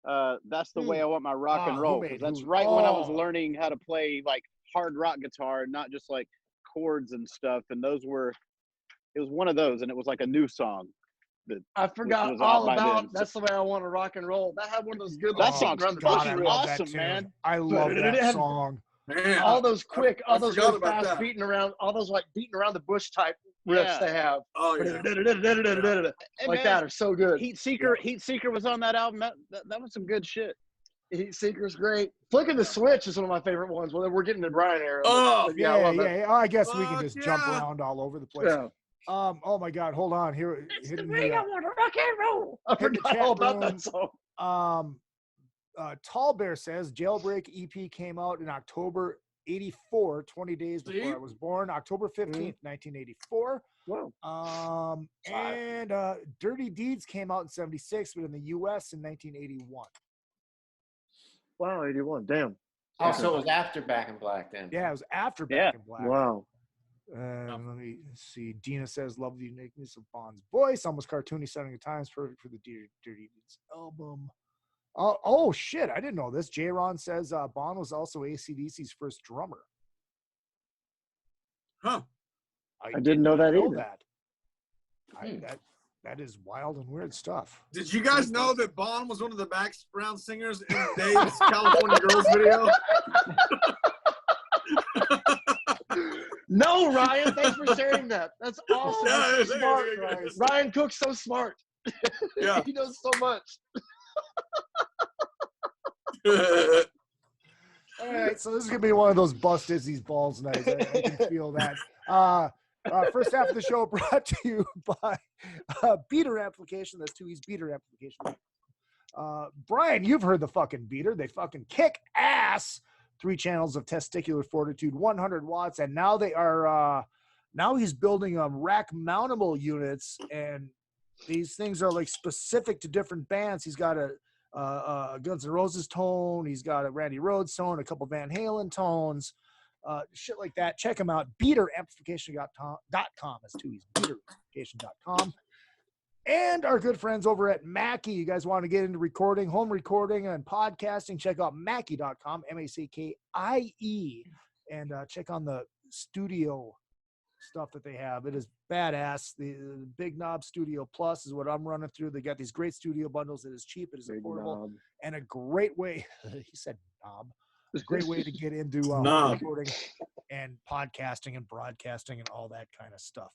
That's the Way I Want My Rock and Roll. Because that's right when I was learning how to play like hard rock guitar, not just like chords and stuff. And it was one of those, and it was like a new song. I forgot all about That's the Way I Want to Rock and Roll. That had one of those good that song's fucking awesome, man. I love that song. Man, all those quick, all those really fast beating around, all those like beating around the bush type riffs they have. Oh yeah. Like that are so good. Heat Seeker was on that album. That was some good shit. Heat Seeker's great. Flicking the Switch is one of my favorite ones. Well, we're getting to Brian era. Oh, yeah. I guess we can just jump around all over the place. Yeah. Oh my God, hold on here. It's the way I want to rock and roll. I forgot all about that song. Tall Bear says Jailbreak EP came out in October 84, 20 days before I was born, October 15th, 1984. Wow. And Dirty Deeds came out in 76, but in the US in 1981. Wow, 81. Damn. Oh, so it was after Back in Black then. Yeah, it was after Back in Black. Wow. Let me see. Dina says, love the uniqueness of Bond's voice. Almost cartoony setting at times. Perfect for the Dirty Deeds album. Oh, shit. I didn't know this. J-Ron says Bond was also AC/DC's first drummer. Huh. I didn't know that either. That is wild and weird stuff. Did you guys know that Bond was one of the background singers in Dave's California Girls video? No, Ryan, thanks for sharing that. That's awesome. Yeah, smart, Ryan Cook's so smart. Yeah. He knows so much. All right, so this is gonna be one of those bust Izzy's balls nights. I can feel that. First half of the show brought to you by Beater Application. That's 2E's Beater Application. Brian, you've heard the fucking Beater. They fucking kick ass. 3 channels of testicular fortitude, 100 watts, and now they are. Now he's building rack mountable units, and these things are like specific to different bands. He's got a Guns N' Roses tone. He's got a Randy Rhoads tone, a couple Van Halen tones, shit like that. Check him out. BeaterAmplification.com. That's 2E's BeaterAmplification.com. And our good friends over at Mackie. You guys want to get into recording, home recording, and podcasting, check out Mackie.com, MACKIE, and check on the studio stuff that they have. It is badass. The Big Knob Studio Plus is what I'm running through. They got these great studio bundles. It is cheap. It is affordable. And a great way, he said knob, a great way to get into recording and podcasting and broadcasting and all that kind of stuff.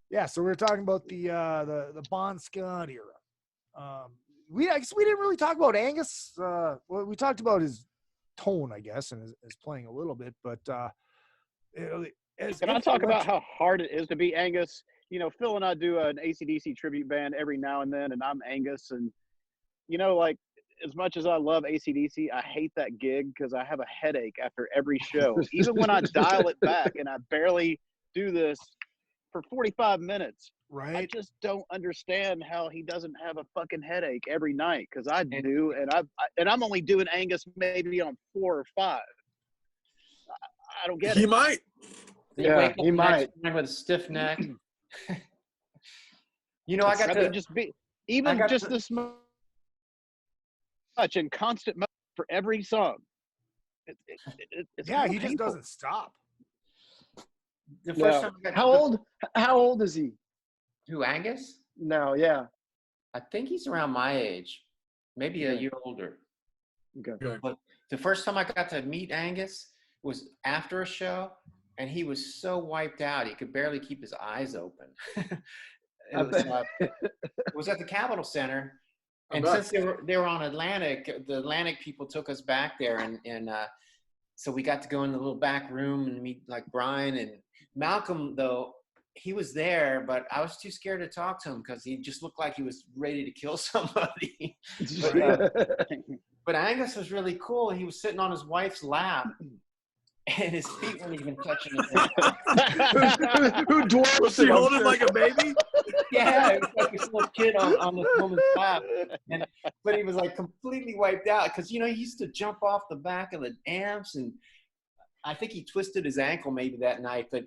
Yeah, so we were talking about the Bon Scott era. We didn't really talk about Angus. Well, we talked about his tone, I guess, and his playing a little bit. But can I talk about how hard it is to be Angus? You know, Phil and I do an AC/DC tribute band every now and then, and I'm Angus. And you know, like as much as I love AC/DC, I hate that gig because I have a headache after every show. Even when I dial it back and I barely do this for 45 minutes. Right. I just don't understand how he doesn't have a fucking headache every night, because I do, and I'm only doing Angus maybe on 4 or 5. I don't get it. He might. Yeah, he might. With a stiff neck. You know, I got to just be Even just this much in constant mode for every song. It's yeah, kinda he just painful. doesn't stop. The first time I got How old is he? Who, Angus? No, yeah. I think he's around my age, maybe a year older. Okay. But the first time I got to meet Angus was after a show, and he was so wiped out he could barely keep his eyes open. It was at the Capitol Center, and since they were on Atlantic, the Atlantic people took us back there, and so we got to go in the little back room and meet like Brian and Malcolm. Though he was there, but I was too scared to talk to him because he just looked like he was ready to kill somebody. But Angus was really cool. He was sitting on his wife's lap, and his feet weren't even touching the ground. Who dwarfs Was she holding like a baby? Yeah, it was like this little kid on the woman's lap. But he was like completely wiped out because, you know, he used to jump off the back of the amps, and I think he twisted his ankle maybe that night. But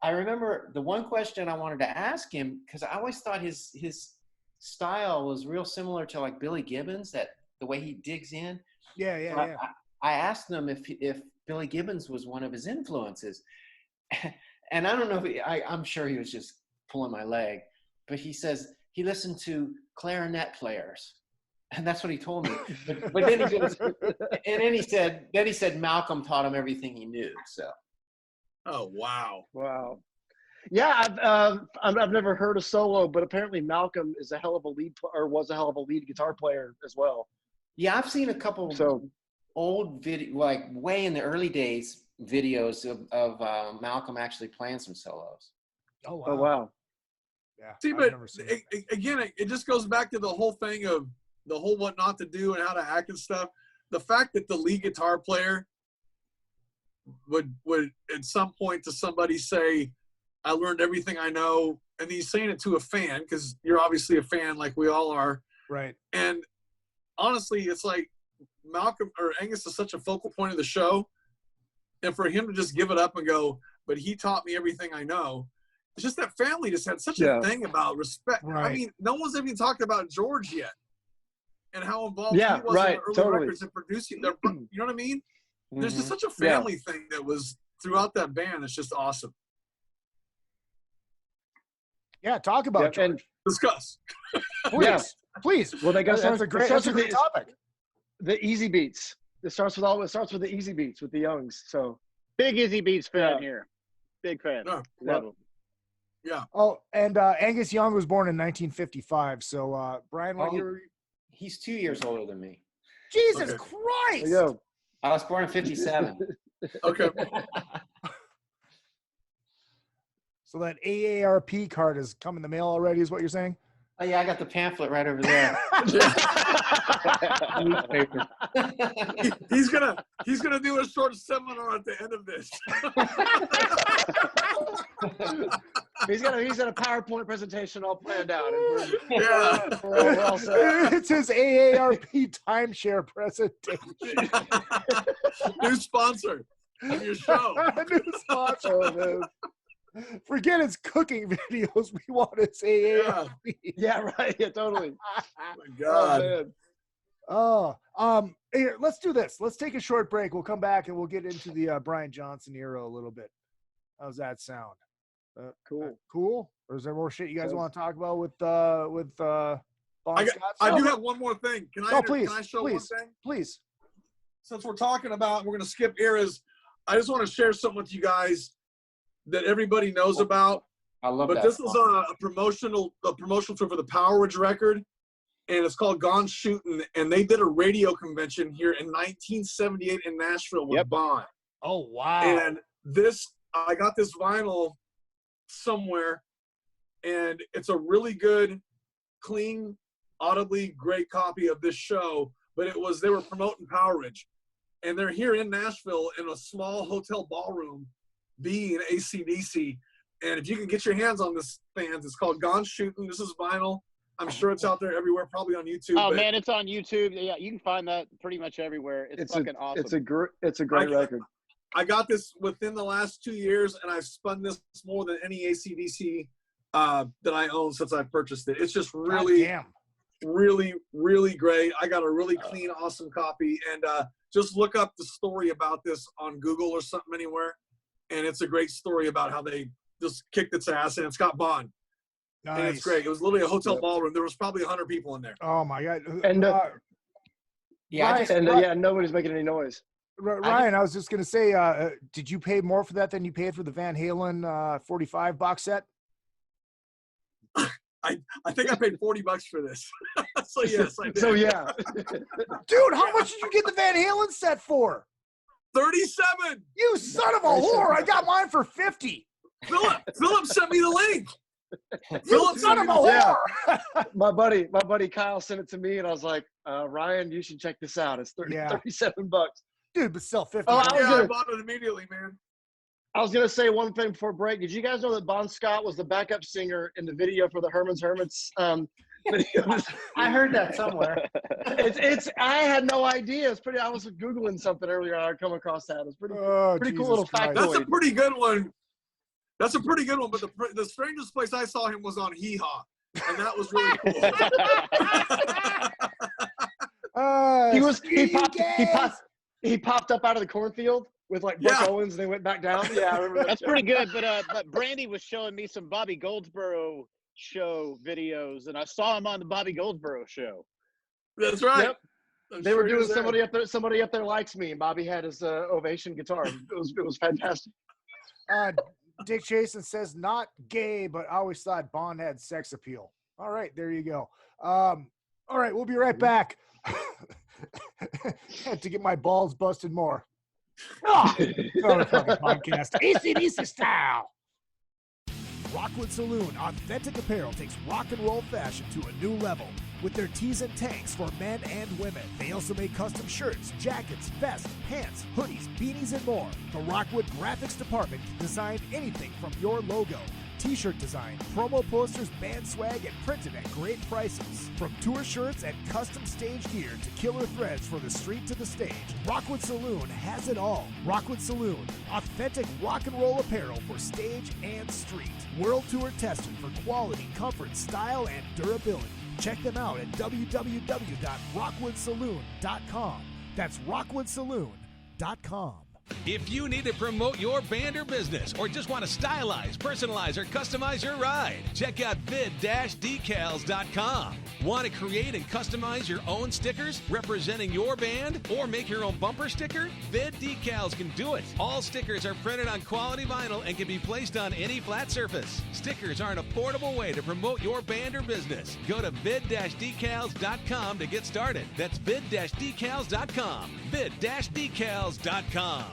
I remember the one question I wanted to ask him, because I always thought his style was real similar to like Billy Gibbons, that the way he digs in. Yeah. I asked him if Billy Gibbons was one of his influences. And I don't know if I'm sure he was just pulling my leg, but he says he listened to clarinet players. And that's what he told me. But then he goes, and then he said Malcolm taught him everything he knew. So. Oh, wow. Wow. Yeah, I've never heard a solo, but apparently Malcolm is a hell of a was a hell of a lead guitar player as well. Yeah, I've seen a couple old video, like way in the early days videos of Malcolm actually playing some solos. Oh wow. Oh wow. Yeah. See, but again, it just goes back to the whole thing of the whole what not to do and how to act and stuff. The fact that the lead guitar player would at some point to somebody say, I learned everything I know, and he's saying it to a fan, because you're obviously a fan like we all are. Right. And honestly, it's like Malcolm or Angus is such a focal point of the show, and for him to just give it up and go, but he taught me everything I know. It's just that family just had such a thing about respect. Right. I mean, no one's even talked about George yet and how involved he was in the early records and producing their, you know what I mean? Mm-hmm. There's just such a family thing that was throughout that band. It's just awesome. Yeah, talk about George. And discuss. Please. Well, that's a great topic. The easy beats. It starts with the easy beats with the Youngs. So big easy beats fan here. Big fan. Love them. Yeah. Oh, and Angus Young was born in 1955. So Brian, what year? He's 2 years older than me. Jesus Christ! There you go. I was born in 57. Okay. So that AARP card has come in the mail already, is what you're saying? Oh yeah, I got the pamphlet right over there. Newspaper. He's gonna do a short seminar at the end of this. He's got a PowerPoint presentation all planned out. We're all set. It's his AARP timeshare presentation. New sponsor of your show. New sponsor. Oh, man. Forget his cooking videos. We want his AARP. Yeah, right. Yeah, totally. Oh my God. Here, let's do this. Let's take a short break. We'll come back and we'll get into the Brian Johnson era a little bit. How's that sound? Cool. Cool? Or is there more shit you guys want to talk about with Bon Scott? I do have one more thing. Can I show one thing? Please. Since we're talking about, we're going to skip eras. I just want to share something with you guys that everybody knows about. I love that. But this is a promotional tour for the Power Ridge record, and it's called Gone Shootin', and they did a radio convention here in 1978 in Nashville with Bon. Oh wow. And I got this vinyl somewhere, and it's a really good, clean, audibly great copy of this show, but they were promoting Power Ridge, and they're here in Nashville in a small hotel ballroom being AC/DC. And if you can get your hands on this, fans, it's called Gone Shootin'. This is vinyl. I'm sure it's out there everywhere, probably on YouTube. Oh man, it's on YouTube. Yeah, you can find that pretty much everywhere. It's fucking awesome. It's a great record. I got this within the last 2 years, and I've spun this more than any AC/DC that I own since I purchased it. It's just really really, really great. I got a really clean, awesome copy. And just look up the story about this on Google or something anywhere. And it's a great story about how they just kicked its ass, and it's got Bond. Nice. And it's great. It was literally a hotel ballroom. There was probably 100 people in there. Oh my God. And Ryan, nobody's making any noise. Ryan, I was just going to say, did you pay more for that than you paid for the Van Halen 45 box set? I think I paid $40 for this. So yes, I did. So yeah. Dude, how much did you get the Van Halen set for? $37. You son of a whore. I got mine for $50. Philip sent me the link. You son of a whore. My buddy Kyle sent it to me, and I was like, Ryan, you should check this out. It's $37. Dude, but still 50. Oh, I bought it immediately, man. I was gonna say one thing before break. Did you guys know that Bon Scott was the backup singer in the video for the Herman's Hermits video? I heard that somewhere. I had no idea. It's pretty. I was Googling something earlier, and I come across that. It's pretty cool little factoid. That's a pretty good one. But the strangest place I saw him was on Hee Haw, and that was really cool. He popped up out of the cornfield with like Buck Owens, and they went back down. Yeah, I remember that. That's pretty good. But Brandy was showing me some Bobby Goldsboro show videos, and I saw him on the Bobby Goldsboro show. That's right. Yep. They were doing somebody up there likes me, and Bobby had his ovation guitar. It was fantastic. Dick Jason says not gay, but I always thought Bond had sex appeal. All right, there you go. All right, we'll be right back. Had to get my balls busted more. Podcast. AC/DC style. Rockwood Saloon Authentic Apparel takes rock and roll fashion to a new level with their tees and tanks for men and women. They also make custom shirts, jackets, vests, pants, hoodies, beanies, and more. The Rockwood Graphics Department can design anything from your logo, t-shirt design, promo posters, band swag, and printed at great prices. From tour shirts and custom stage gear to killer threads for the street to the stage, Rockwood Saloon has it all. Rockwood Saloon, authentic rock and roll apparel for stage and street. World tour tested for quality, comfort, style, and durability. Check them out at www.rockwoodsaloon.com. That's rockwoodsaloon.com. If you need to promote your band or business, or just want to stylize, personalize, or customize your ride, check out vid-decals.com. Want to create and customize your own stickers representing your band, or make your own bumper sticker? Vid Decals can do it. All stickers are printed on quality vinyl and can be placed on any flat surface. Stickers are an affordable way to promote your band or business. Go to vid-decals.com to get started. That's vid-decals.com. vid-decals.com.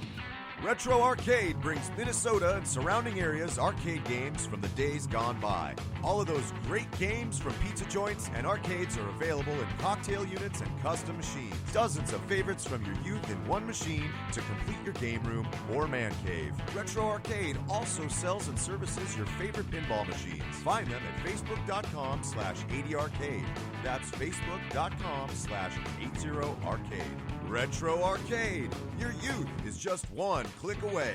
Retro Arcade brings Minnesota and surrounding areas arcade games from the days gone by. All of those great games from pizza joints and arcades are available in cocktail units and custom machines. Dozens of favorites from your youth in one machine to complete your game room or man cave. Retro Arcade also sells and services your favorite pinball machines. Find them at facebook.com/80arcade. That's facebook.com/80arcade. Retro Arcade. Your youth is just one click away.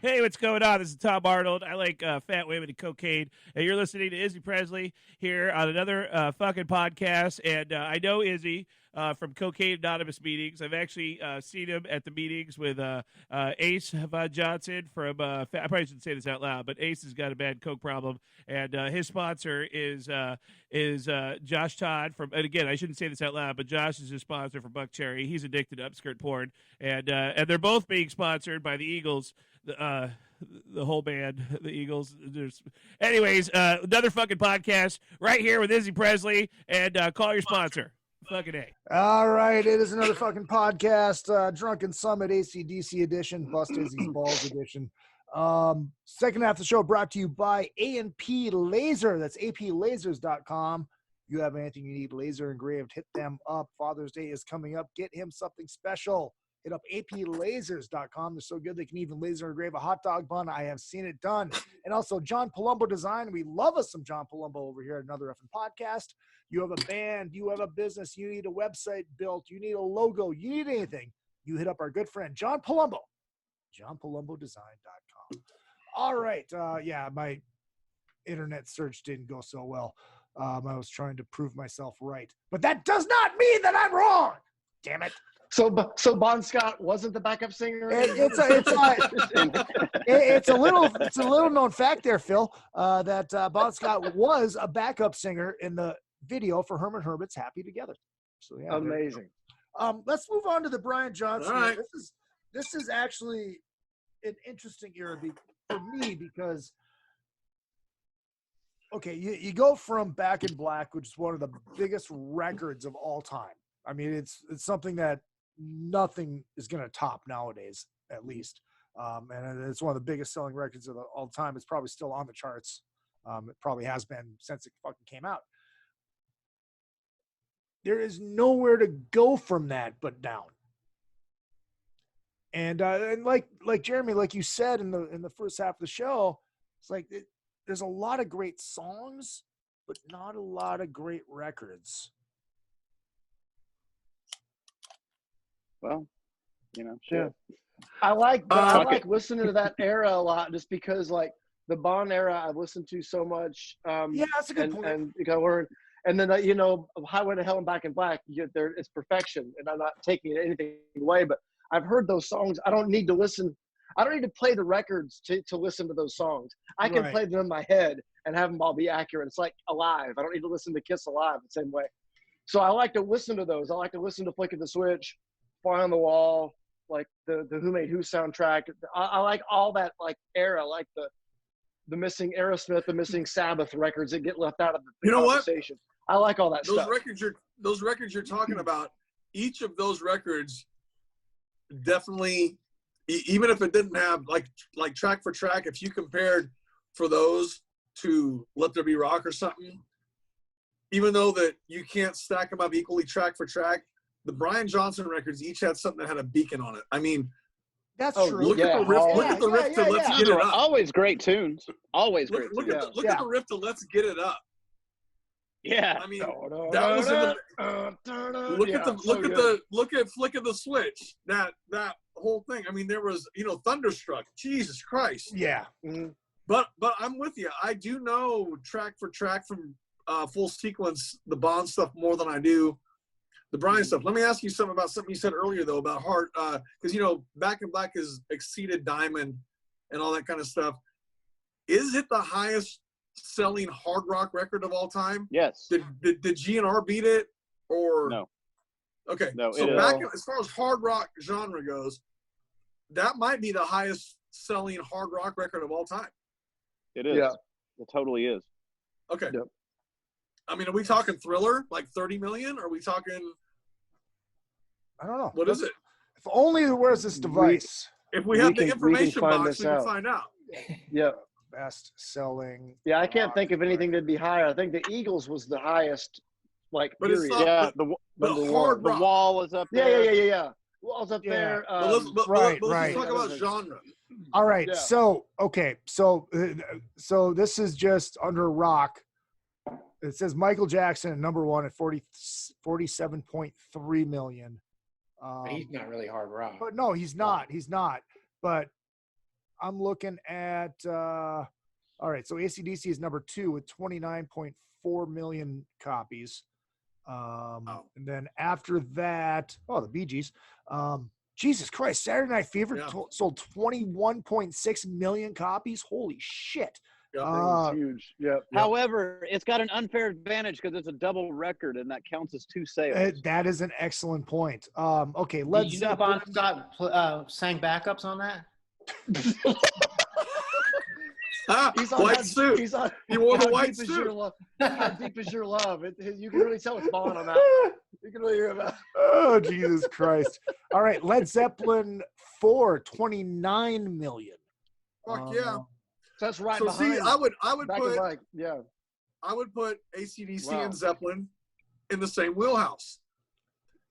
Hey, what's going on? This is Tom Arnold. I like fat women and cocaine. And you're listening to Izzy Presley here on another fucking podcast. And I know Izzy from Cocaine Anonymous meetings. I've actually seen him at the meetings with Ace Von Johnson from, I probably shouldn't say this out loud, but Ace has got a bad coke problem. And his sponsor is Josh Todd from, and again, I shouldn't say this out loud, but Josh is his sponsor for Buck Cherry. He's addicted to upskirt porn. And they're both being sponsored by the Eagles. The whole band, the Eagles. Anyways, another fucking podcast right here with Izzy Presley, and call your sponsor. Fucking A. All right, it is another fucking podcast, Drunken Summit AC/DC edition, Bust Izzy's Balls edition. Second half of the show brought to you by A&P Laser. That's aplasers.com. You have anything you need laser engraved, hit them up. Father's Day is coming up. Get him something special. Hit up aplasers.com. They're so good they can even laser engrave a hot dog bun. I have seen it done. And also John Palumbo Design. We love us some John Palumbo over here at Another Effing Podcast. You have a band, you have a business, you need a website built, you need a logo, you need anything, you hit up our good friend John Palumbo, johnpalumbodesign.com. All right. Yeah, my internet search didn't go so well. I was trying to prove myself right, but that does not mean that I'm wrong. Damn it. So Bon Scott wasn't the backup singer. It's a little known fact there, Phil, that Bon Scott was a backup singer in the video for Herman Hermit's "Happy Together." So yeah, amazing. Let's move on to the Brian Johnson. All right. This is actually an interesting era for me because, okay, you go from Back in Black, which is one of the biggest records of all time. I mean, it's something that nothing is going to top nowadays, at least. And it's one of the biggest selling records of all time. It's probably still on the charts. It probably has been since it fucking came out. There is nowhere to go from that but down. And like Jeremy, like you said in the first half of the show, it's like there's a lot of great songs, but not a lot of great records. Well, Yeah. I like listening to that era a lot just because like the Bon era I've listened to so much. Yeah, that's a good point. And you got to learn. And then Highway to Hell and Back in Black, you get there, it's perfection. And I'm not taking anything away, but I've heard those songs. I don't need to play the records to listen to those songs. I can play them in my head and have them all be accurate. It's like Alive. I don't need to listen to Kiss Alive the same way. So I like to listen to those. I like to listen to Flick of the Switch, Fly on the Wall, like the Who Made Who soundtrack. I like all that like era, like the missing Aerosmith, the missing Sabbath records that get left out of the conversation. I like all that stuff. Those records you're talking about, each of those records definitely, even if it didn't have like track for track, if you compared for those to Let There Be Rock or something, even though that you can't stack them up equally track for track, the Brian Johnson records each had something that had a beacon on it. I mean, that's true. Look at the riff. Look at the riff to Let's Get It Up. Always great tunes. Always great Look tunes. at the riff to Let's Get It Up. Yeah. I mean, that was in the look at Flick of the Switch. That whole thing. I mean, there was Thunderstruck. Jesus Christ. Yeah. Mm-hmm. But I'm with you. I do know track for track from Full Sequence, the Bond stuff more than I do the Brian stuff. Let me ask you something about something you said earlier though about hard, because Back in Black has exceeded Diamond and all that kind of stuff. Is it the highest selling hard rock record of all time? Yes. Did GNR beat it or no? Okay. No. So as far as hard rock genre goes, that might be the highest selling hard rock record of all time. It is. Yeah. It totally is. Okay. Yep. I mean, are we talking Thriller, like 30 million? Or are we talking? I don't know. What is it? If only where's this device? If we have the information box, we can find out. Yeah. Best selling. Yeah, I can't think of anything that'd be higher. I think the Eagles was the highest, like, but period. It's not, the hard rock. The Wall was up there. Yeah. Wall's up there. Let's talk about genre. All right. Yeah. So, okay. So this is just under rock. It says Michael Jackson at number one at 47.3 million. He's not really hard rock. But no, he's not. He's not. But I'm looking at, all right. So AC/DC is number two with 29.4 million copies. And then after that, the Bee Gees. Jesus Christ, Saturday Night Fever sold 21.6 million copies. Holy shit. Huge. Yeah. However, it's got an unfair advantage because it's a double record, and that counts as two sales. That is an excellent point. Okay, Led Zeppelin. Sang backups on that? White suit. He wore the white suit. How deep is your love? You can really tell it's Bond on that. You can really hear about. Oh, Jesus Christ. All right, Led Zeppelin 4, 29 million. Fuck yeah. So that's right behind. See, I would put I would put AC/DC and Zeppelin in the same wheelhouse.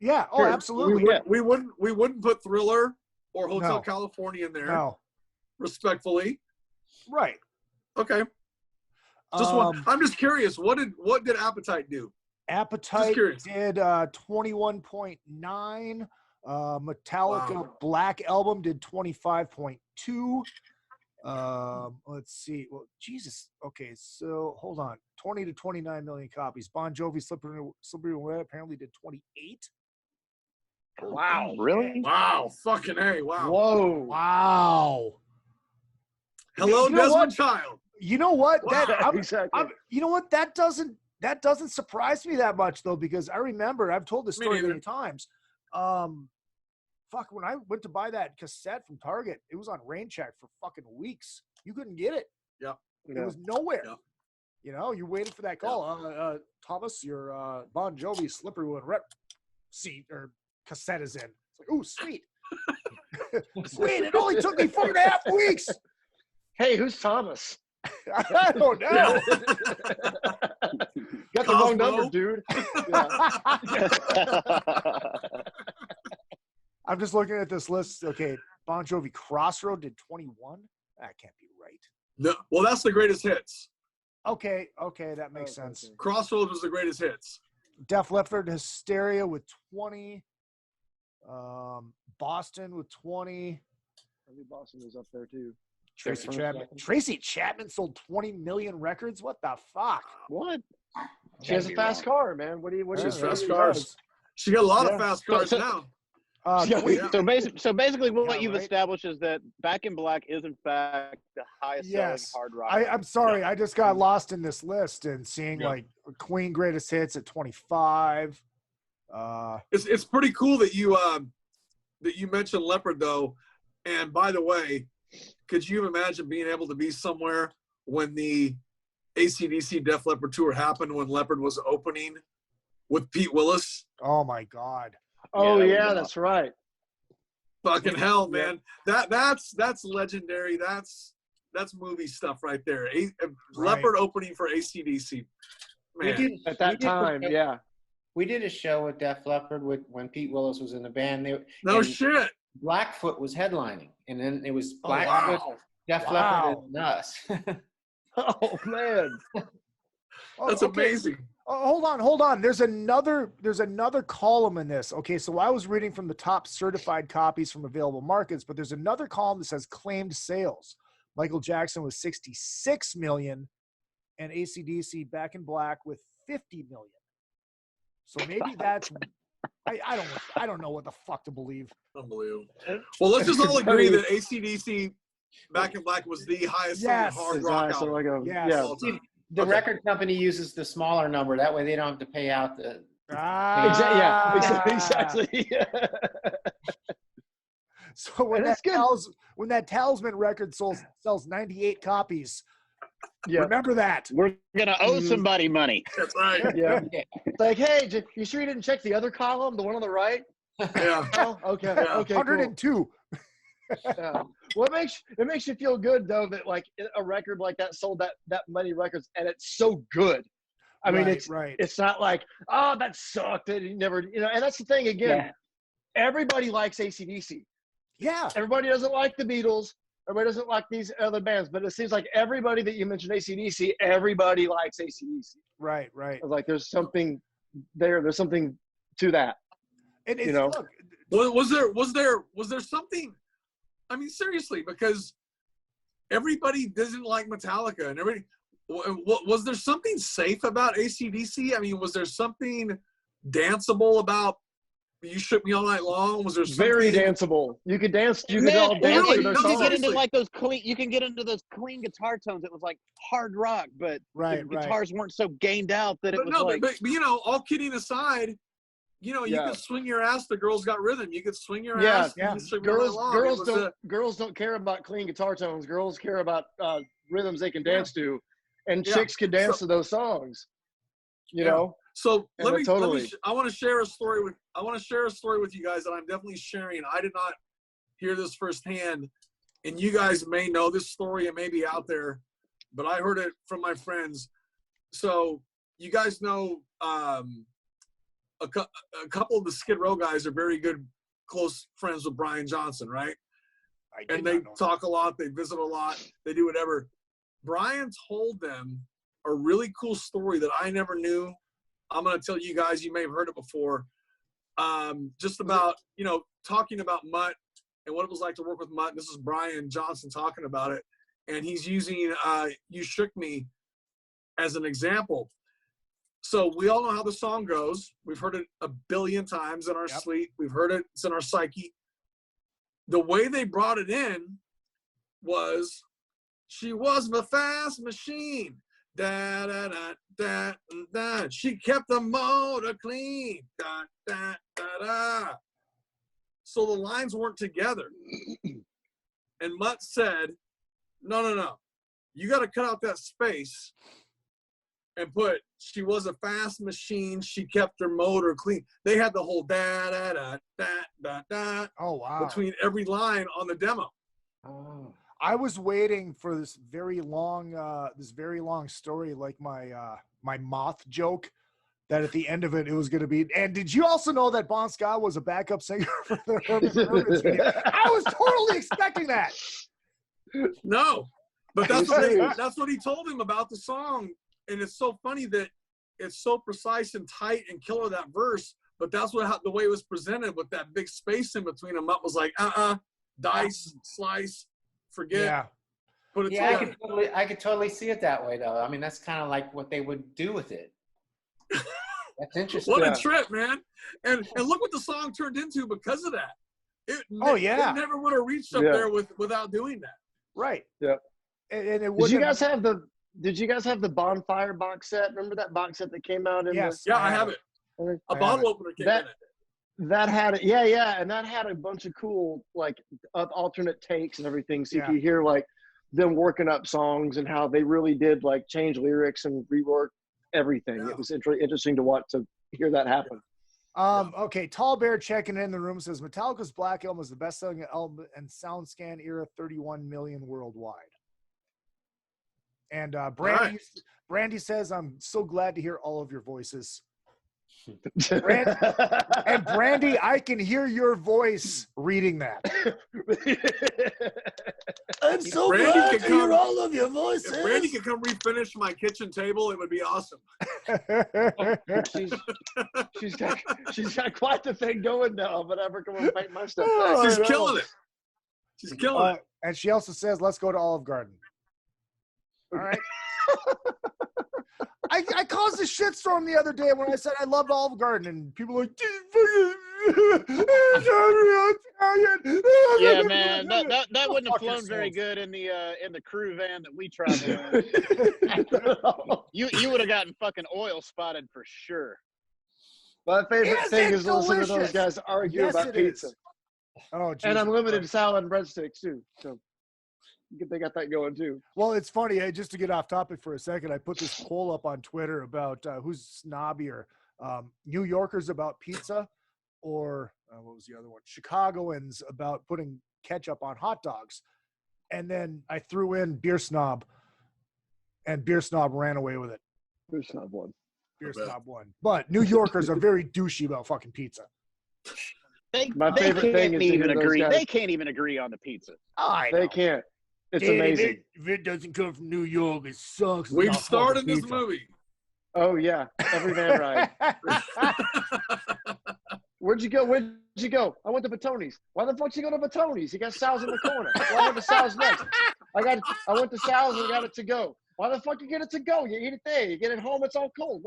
Yeah. Oh, absolutely. We wouldn't put Thriller or Hotel California in there. No. Respectfully. Right. Okay. Just one. I'm just curious. What did Appetite do? Appetite did 21.9. Metallica Black Album did 25.2. Let's see. Well, Jesus. Okay, so hold on. 20 to 29 million copies. Bon Jovi, Slippery When Wet apparently did 28. Wow. Really? Wow. Fucking A. Wow. Whoa. Wow. Hello, You know Desmond what? Child. You know what? Wow. Exactly. You know what? That doesn't surprise me that much though, because I remember I've told this Me story neither. many times. When I went to buy that cassette from Target, it was on rain check for fucking weeks. You couldn't get it. Yep. It was nowhere. Yep. You know, you're waiting for that call. Thomas, your Bon Jovi Slippery When Wet seat or cassette is in. It's like, oh, sweet. Sweet. It only took me 4.5 weeks. Hey, who's Thomas? I don't know. Got the wrong number, dude. I'm just looking at this list. Okay, Bon Jovi Crossroad did 21. That can't be right. No, well, that's the greatest hits. Okay, that makes sense. Crossroads was the greatest hits. Def Leppard Hysteria with 20. Boston with 20. I think Boston was up there too. Tracy Chapman sold 20 million records. What the fuck? What? She has a fast car, man. What do you? She has fast cars. She got a lot of fast cars now. So basically, what you've right? established is that Back in Black is in fact the highest selling hard rock. I'm sorry, I just got lost in this list and seeing like Queen Greatest Hits at 25. It's pretty cool that you mentioned Leopard though. And by the way, could you imagine being able to be somewhere when the AC/DC Def Leppard tour happened, when Leopard was opening with Pete Willis? Oh my God. Oh yeah, that's right. Fucking hell, man. That's legendary. That's movie stuff right there. Leopard opening for AC/DC. Man. At that time, yeah. We did a show with Def Leppard when Pete Willis was in the band. No shit. Blackfoot was headlining, and then it was Blackfoot, Def Leppard, and us. Oh man, that's amazing. Oh, hold on. There's another column in this. Okay, so I was reading from the top certified copies from available markets, but there's another column that says claimed sales. Michael Jackson was 66 million, and AC/DC Back in Black with 50 million. So maybe that's I don't know what the fuck to believe. Unbelievable. Well, let's just all agree that AC/DC Back in Black was the highest selling hard rock album. The record company uses the smaller number. That way they don't have to pay out the. Exactly. So when that Talisman record sells 98 copies, remember that. We're gonna owe somebody money. That's right. Yeah. Like, hey, you sure you didn't check the other column, the one on the right? Yeah. Oh, okay. Yeah. Okay. 102. Cool. Well, it makes you feel good though that like a record like that sold that many records and it's so good. I mean, it's not like, oh, that sucked. It never, and that's the thing again. Yeah. Everybody likes AC/DC. Yeah. Everybody doesn't like the Beatles. Everybody doesn't like these other bands, but it seems like everybody that you mentioned AC/DC, everybody likes AC/DC. Right. Like there's something there. There's something to that. Look, was there something? I mean, seriously, because everybody doesn't like Metallica, and everybody. Was there something safe about AC/DC? I mean, was there something danceable about You Shook Me All Night Long? Was there something? Very danceable? You could dance. You could all dance to their songs. You get into like those clean. You can get into those clean guitar tones. It was like hard rock, but the guitars weren't so gained out that it was like. But all kidding aside, you could swing your ass to Girls Got Rhythm. You could swing your ass. Yeah. Girls don't care about clean guitar tones. Girls care about rhythms they can dance to, and chicks can dance to those songs. You know. So let me. I want to share a story with you guys that I'm definitely sharing. I did not hear this firsthand, and you guys may know this story. It may be out there, but I heard it from my friends. So you guys know. A couple of the Skid Row guys are very good, close friends with Brian Johnson, right? And they talk a lot, they visit a lot, they do whatever. Brian told them a really cool story that I never knew. I'm going to tell you guys, you may have heard it before, just about, talking about Mutt and what it was like to work with Mutt. This is Brian Johnson talking about it. and he's using "You Shook Me" as an example. So we all know how the song goes. We've heard it a billion times in our sleep. We've heard it. It's in our psyche. The way they brought it in was, she was a fast machine. Da, da, da, da, da. She kept the motor clean. Da, da, da, da. So the lines weren't together. And Mutt said, no. You got to cut out that space and put, she was a fast machine. She kept her motor clean. They had the whole da, da, da, da, da, da. Oh, wow. Between every line on the demo. Oh. I was waiting for this very long story, like my moth joke, that at the end of it, it was going to be. And did you also know that Bon Scott was a backup singer for the Herman's video? I was totally expecting that. No, but that's what he told him about the song. And it's so funny that it's so precise and tight and killer, that verse. But that's the way it was presented, with that big space in between them. Mutt was like, dice, slice. Forget. Yeah. Put it together. together. I could totally see it that way, though. I mean, that's kind of like what they would do with it. That's interesting. What a trip, man! And look what the song turned into because of that. It never would have reached up there without doing that. Right. Yeah. And it Did you guys have the Bonfire box set? Remember that box set that came out in I have it. A bottle opener came in it. That had it, and that had a bunch of cool alternate takes and everything. So you could hear like them working up songs and how they really did like change lyrics and rework everything. Yeah. It was interesting to watch, to hear that happen. Okay, Tall Bear checking in the room says Metallica's Black Album is the best-selling album in SoundScan era, 31 million worldwide. And Brandy says, I'm so glad to hear all of your voices. And Brandy, I can hear your voice reading that. I'm so glad to hear all of your If voices. Brandy could come refinish my kitchen table, it would be awesome. she's got quite the thing going now. But ever come and paint my stuff. She's killing it. She's killing it. And she also says, let's go to Olive Garden. All right. I caused a shitstorm the other day when I said I loved Olive Garden, and people were like, yeah, man, that wouldn't have flown very good in the crew van that we traveled in. You would have gotten fucking oil spotted for sure. My favorite thing is listening to those guys argue about pizza. Oh, geez. And unlimited salad and breadsticks too. So they got that going too. Well, it's funny. Just to get off topic for a second, I put this poll up on Twitter about who's snobbier, New Yorkers about pizza, or what was the other one? Chicagoans about putting ketchup on hot dogs. And then I threw in beer snob, and beer snob ran away with it. Beer snob won. Beer snob won. But New Yorkers are very douchey about fucking pizza. My favorite thing is even agree. They can't even agree on the pizza. They can't. It's amazing. If it doesn't come from New York, it sucks. We've started this movie. Oh yeah, every van ride. Where'd you go? I went to Batoni's. Why the fuck you go to Batoni's? You got Sal's in the corner. Well, I went to Sal's next. I went to Sal's and got it to go. Why the fuck you get it to go? You eat it there. You get it home. It's all cold.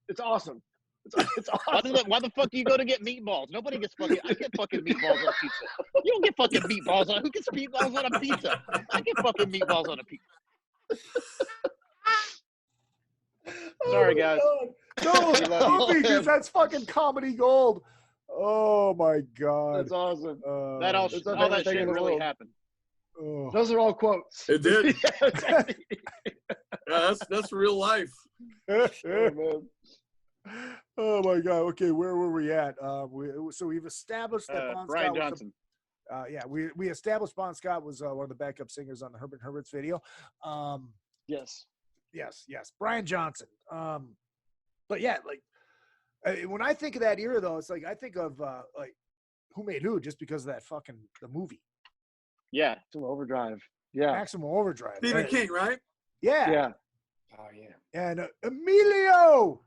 It's awesome. It's awesome. Why the fuck do you go to get meatballs? Nobody gets fucking. I get fucking meatballs on pizza. You don't get fucking meatballs on. Who gets meatballs on a pizza? I get fucking meatballs on a pizza. Sorry, guys. No, because that's fucking comedy gold. Oh my god, that's awesome. All that shit really happened. Oh. Those are all quotes. It did. That's real life. Oh, man. Oh my god. Okay, where were we at? So we've established that Bon Brian Scott Johnson. We established Bon Scott was one of the backup singers on the Herbert Herbert's video. Yes. Brian Johnson. But yeah, like when I think of that era, though, it's like I think of like Who Made Who, just because of that fucking the movie. Yeah. Maximum Overdrive. Yeah. Maximum Overdrive. Stephen King, right? Yeah. Yeah. Oh yeah. And Emilio.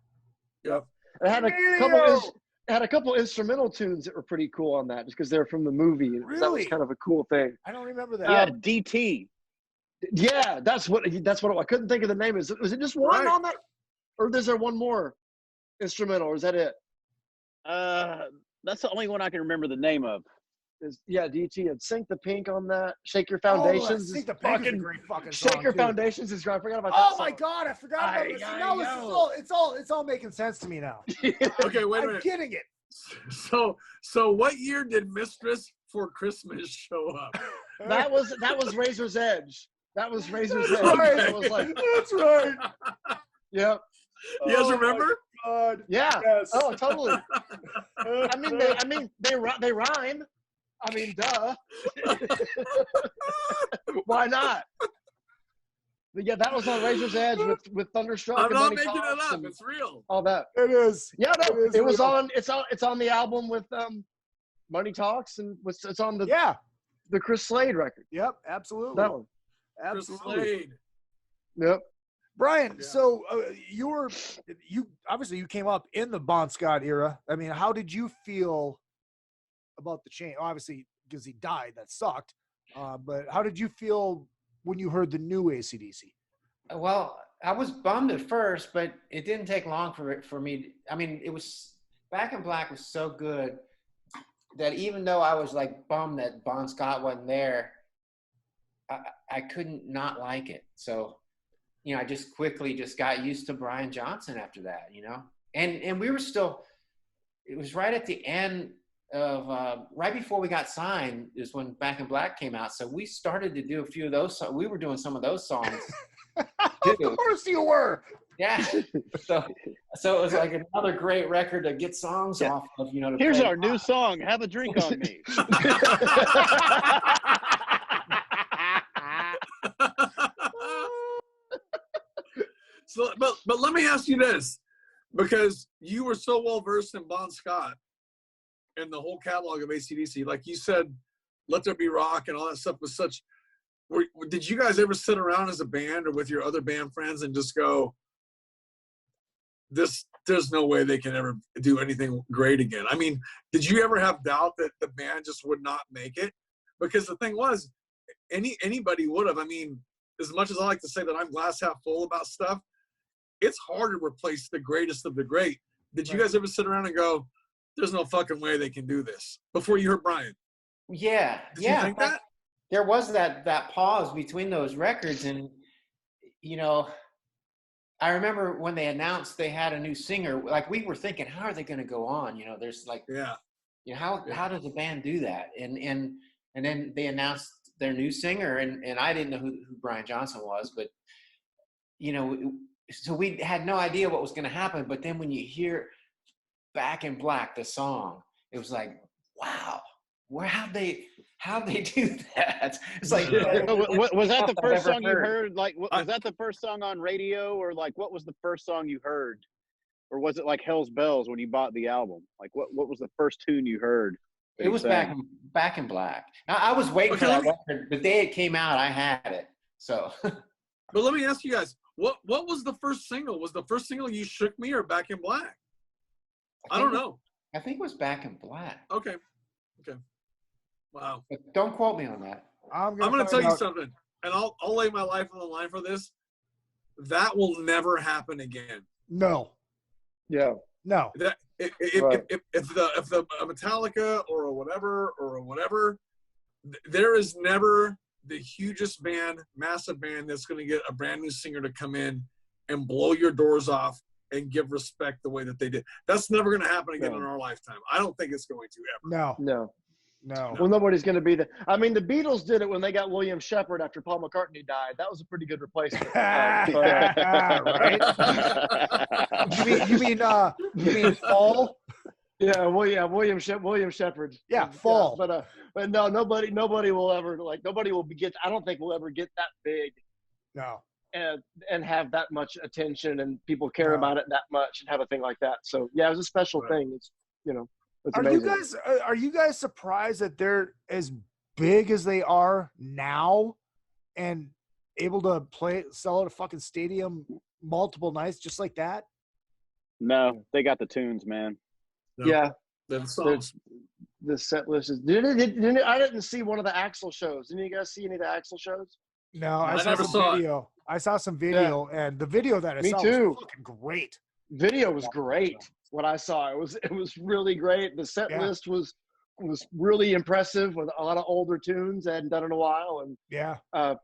Yep. It had a couple instrumental tunes that were pretty cool on that, just because they're from the movie. Really? That was kind of a cool thing. I don't remember that. Yeah, DT. Yeah, that's what I couldn't think of the name. Was it just one on that, or is there one more instrumental, or is that it? That's the only one I can remember the name of. DT and Sink the Pink on that. Shake Your Foundations. Sink the Pink is a great fucking song. Shake Your too. Foundations is great. I forgot about that. Oh song. my God, I forgot about this. Now it's all making sense to me now. Okay, wait a minute. I'm getting it. So what year did Mistress for Christmas show up? That was Razor's Edge. That was Razor's Edge. Right. It was like, that's right. Yep. You guys remember? God. Yeah. Yes. Oh, totally. I mean, they rhyme. I mean, duh. Why not? But yeah, that was on Razor's Edge with Thunderstruck. I'm and not Money making it Talks up. and It's real. all that. It is. Yeah, no, It was real. on. It's on the album with Money Talks, and it's on the the Chris Slade record. Yep, absolutely. That one. Absolutely. Chris Slade. Yep. Brian, so you obviously you came up in the Bon Scott era. I mean, how did you feel about the change? Obviously, because he died, that sucked. But how did you feel when you heard the new AC/DC? Well, I was bummed at first, but it didn't take long for me. I mean, it was Back in Black was so good that even though I was like bummed that Bon Scott wasn't there, I couldn't not like it. So, you know, I just quickly just got used to Brian Johnson after that, you know, and we were still, it was right at the end of, right before we got signed is when Back in Black came out. So we started to do a few of those. We were doing some of those songs. Of course you were. Yeah. So it was like another great record to get songs off of, you know. To Here's play. our new song, Have a Drink on Me. So, but let me ask you this, because you were so well versed in Bon Scott and the whole catalog of AC/DC, like you said, Let There Be Rock and all that stuff was such. Did you guys ever sit around as a band or with your other band friends and just go, there's no way they can ever do anything great again? I mean, did you ever have doubt that the band just would not make it? Because the thing was, anybody would have. I mean, as much as I like to say that I'm glass half full about stuff, it's hard to replace the greatest of the great. Did you guys ever sit around and go, there's no fucking way they can do this, before you heard Brian? Yeah. Did you think that? There was that pause between those records, and you know, I remember when they announced they had a new singer, like we were thinking, how are they going to go on? You know, there's like, you know, how does a band do that? And then they announced their new singer, and I didn't know who Brian Johnson was, but you know, so we had no idea what was going to happen. But then when you hear Back in Black, the song, it was like, wow, how'd they do that? It's like, was that the first song you heard? Like, was that the first song on radio, or like, what was the first song you heard, or was it like Hell's Bells when you bought the album? Like, what was the first tune you heard? It was Back in Black. I was waiting for that record. The day it came out, I had it. So, but let me ask you guys, what was the first single? Was the first single You Shook Me or Back in Black? I don't know. I think it was Back in Black. Okay. Wow. But don't quote me on that. I'm going to tell you something, and I'll lay my life on the line for this. That will never happen again. No. Yeah. No. That if the Metallica or a whatever, there is never the hugest band, massive band that's going to get a brand new singer to come in and blow your doors off and give respect the way that they did. That's never going to happen again in our lifetime. I don't think it's going to ever. No. Well, nobody's going to be I mean, the Beatles did it when they got William Shepard after Paul McCartney died. That was a pretty good replacement. Right? You mean Fall? Yeah, William Shepard. Yeah, Fall. But no, nobody will ever I don't think we'll ever get that big. No. And have that much attention and people care about it that much and have a thing like that. So yeah, it was a special thing. It's, you know, it's amazing. Are you guys surprised that they're as big as they are now and able to sell at a fucking stadium multiple nights just like that? No, they got the tunes, man. No. Yeah. The songs. The set list is. I didn't see one of the Axl shows. Didn't you guys see any of the Axl shows? No, I I saw never some saw it. video. I saw some video, and the video that I Me saw too. was fucking great. Video was great. What I saw, it was really great. The set list was really impressive with a lot of older tunes I hadn't done in a while, and I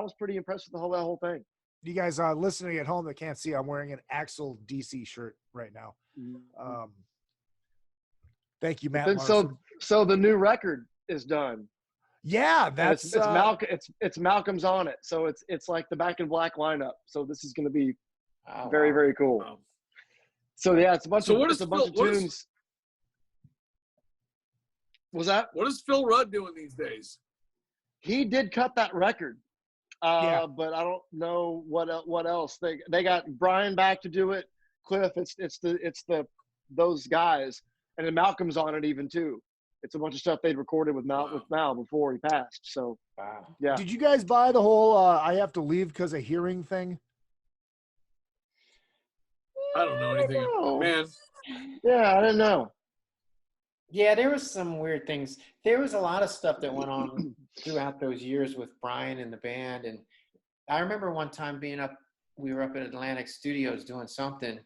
was pretty impressed with that whole thing. You guys listening at home that can't see, I'm wearing an Axl DC shirt right now. Thank you, Matt. Then so the new record is done. Yeah, that's it's Malcolm's on it. So it's like the Back in Black lineup. So this is going to be very, very cool. Wow. So yeah, it's a bunch of tunes. Was that? What is Phil Rudd doing these days? He did cut that record. But I don't know what else. They got Brian back to do it. Cliff, it's those guys. And then Malcolm's on it even too. It's a bunch of stuff they'd recorded with Mal before he passed. So, yeah. Did you guys buy the whole I have to leave because of hearing thing? I don't know anything. Man. Yeah, I didn't know. Yeah, there was some weird things. There was a lot of stuff that went on throughout those years with Brian and the band. And I remember one time we were up at Atlantic Studios doing something,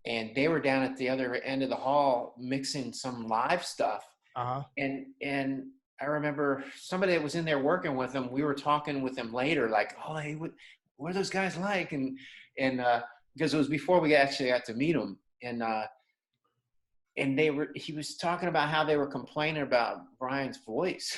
and they were down at the other end of the hall mixing some live stuff. And I remember somebody that was in there working with them, we were talking with them later, like, oh, hey, what are those guys like? And because it was before we actually got to meet them. And he was talking about how they were complaining about Brian's voice.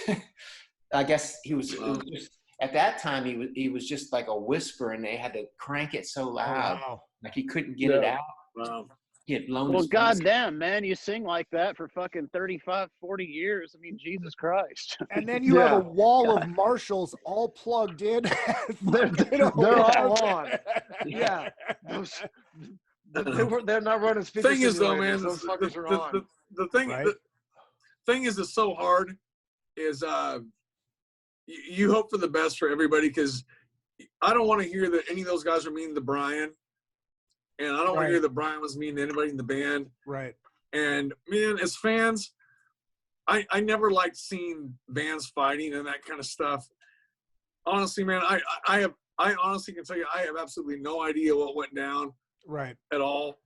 I guess it was just, at that time, he was just like a whisper, and they had to crank it so loud. Oh, wow. Like he couldn't get it out. Wow. He had blown Well, his voice. goddamn, man, you sing like that for fucking 35, 40 years. I mean, Jesus Christ. And then you have a wall of Marshalls all plugged in. They're all on. Yeah. They're not running speakers. Thing is, though, man, those fuckers are on. The thing is that's so hard is you hope for the best for everybody, because I don't want to hear that any of those guys are mean to Brian, and I don't want to hear that Brian was mean to anybody in the band. Right. And man, as fans, I never liked seeing bands fighting and that kind of stuff. Honestly, man, I honestly can tell you I have absolutely no idea what went down. Right. At all.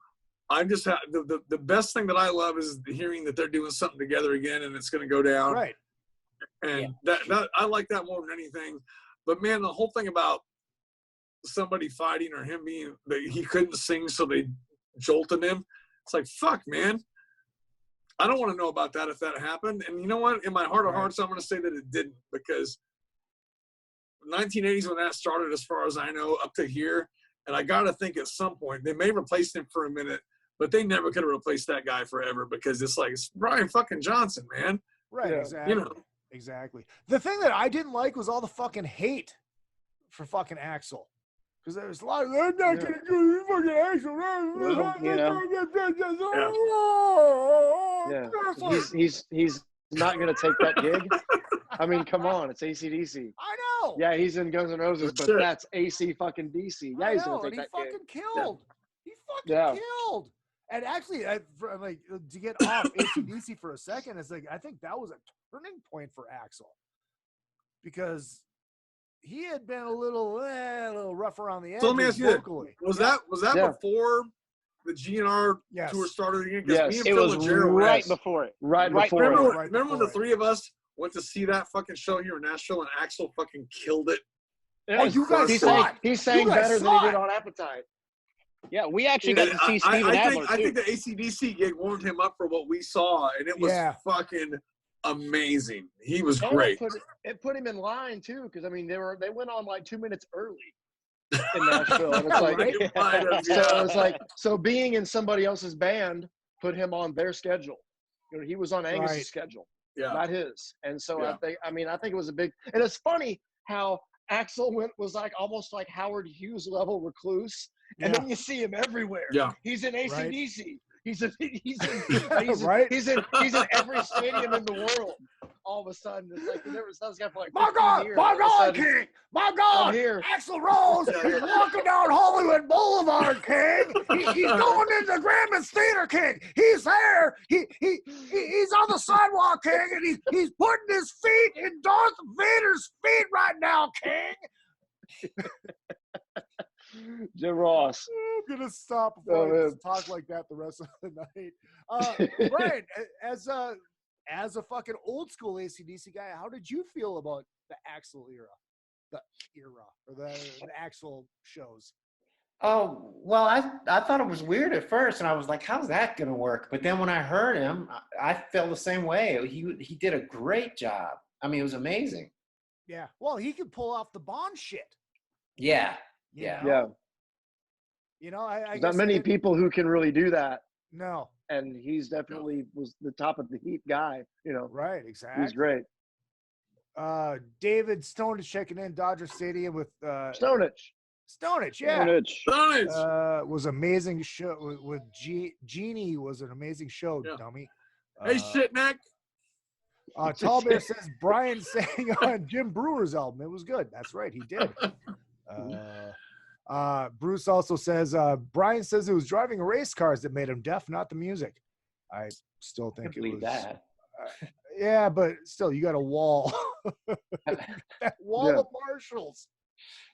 I'm just the best thing that I love is hearing that they're doing something together again, and it's going to go down. Right. And that I like that more than anything. But man, the whole thing about somebody fighting or him being that he couldn't sing, so they jolted him. It's like, fuck, man. I don't want to know about that if that happened. And you know what? In my heart of hearts, I'm going to say that it didn't, because 1980s when that started, as far as I know, up to here. And I got to think at some point they may replace him for a minute, but they never could have replaced that guy forever, because it's like, it's Brian fucking Johnson, man. Right. Exactly. You know. Exactly. The thing that I didn't like was all the fucking hate for fucking Axl. Because there was a lot of, I'm not going to do this fucking Axl. He's not going to take that gig. I mean, come on. It's AC/DC. I know. Yeah, he's in Guns N' Roses, but that's AC fucking DC. Yeah, he's going to take that gig. He fucking killed. And actually, like, to get off AC/DC for a second, it's like, I think that was a turning point for Axl. Because he had been a little rough around the edges. So let me ask you vocally. Was that before the GNR tour started again? Yes, it was right before it. Right before it. Remember when the three of us went to see that fucking show here in Nashville, and Axl fucking killed it? Oh, you guys saw it. He sang better than he did on Appetite. Yeah, we actually got to see Steven Adler, I think the AC/DC gig warmed him up for what we saw, and it was fucking amazing. He was great. It put him in line too, because I mean they went on like 2 minutes early in Nashville. And it's like, so being in somebody else's band put him on their schedule. You know, he was on Angus's schedule, not his. And so I think it was a big. And it's funny how Axl was like almost like Howard Hughes level recluse, and then you see him everywhere. Yeah, he's in AC/DC. He's in every stadium in the world. All of a sudden, it's like you never saw this guy for like 15 years. My God, King! My God! Axl Rose is walking down Hollywood Boulevard, King. He's going into Grandma's Theater, King. He's there. He's on the sidewalk, King, and he's putting his feet in Darth Vader's feet right now, King. Jim Ross. I'm gonna stop before I talk like that the rest of the night. Brian, as a fucking old school AC/DC guy, how did you feel about the Axl era, or the Axl shows? Oh, well, I thought it was weird at first, and I was like, how's that going to work? But then when I heard him, I felt the same way. He did a great job. I mean, it was amazing. Yeah. Well, he could pull off the Bond shit. Yeah. You Yeah. know? Yeah. You know, I There's guess not many people who can really do that. No. And he's definitely was the top of the heap guy, you know. Right, exactly. He's great. David Stonich checking in Dodger Stadium with Stonich, yeah. Stonich. Was amazing show with Genie was an amazing show, dummy. Hey, shitneck. Tall Bear says Brian sang on Jim Brewer's album. It was good. That's right, he did. Bruce also says Brian says it was driving race cars that made him deaf, not the music. I still think it was that. Yeah, but still, you got a wall. That wall of marshals.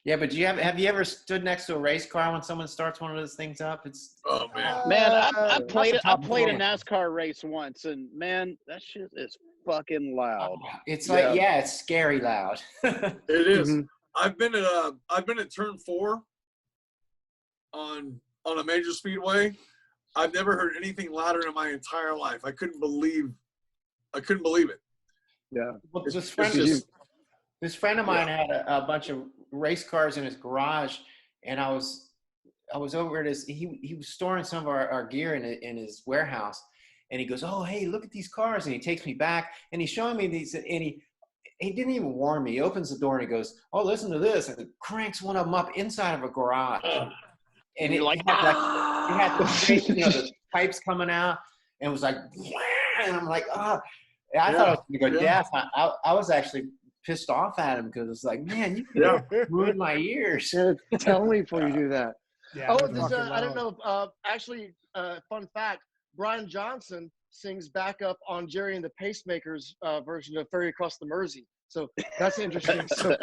Yeah, but have you ever stood next to a race car when someone starts one of those things up? It's man, I played a NASCAR race once, and man, that shit is fucking loud. It's like it's scary loud. It is. Mm-hmm. I've been at turn 4 on a major speedway. I've never heard anything louder in my entire life. I couldn't believe it. Yeah. Well, this friend of mine had a bunch of race cars in his garage, and I was over at his. He was storing some of our gear in his warehouse, and he goes, "Oh, hey, look at these cars!" And he takes me back, and he's showing me these, and he didn't even warn me. He opens the door and he goes, "Oh, listen to this," and cranks one of them up inside of a garage. And it had the pipes coming out, and it was like, and I'm like, I thought I was going to go deaf. I was actually pissed off at him because it's like, man, you could ruin my ears. Tell me before you do that. Yeah, I don't know. Actually, fun fact: Brian Johnson sings backup on Jerry and the Pacemakers version of "Ferry Across the Mersey." So that's interesting. So,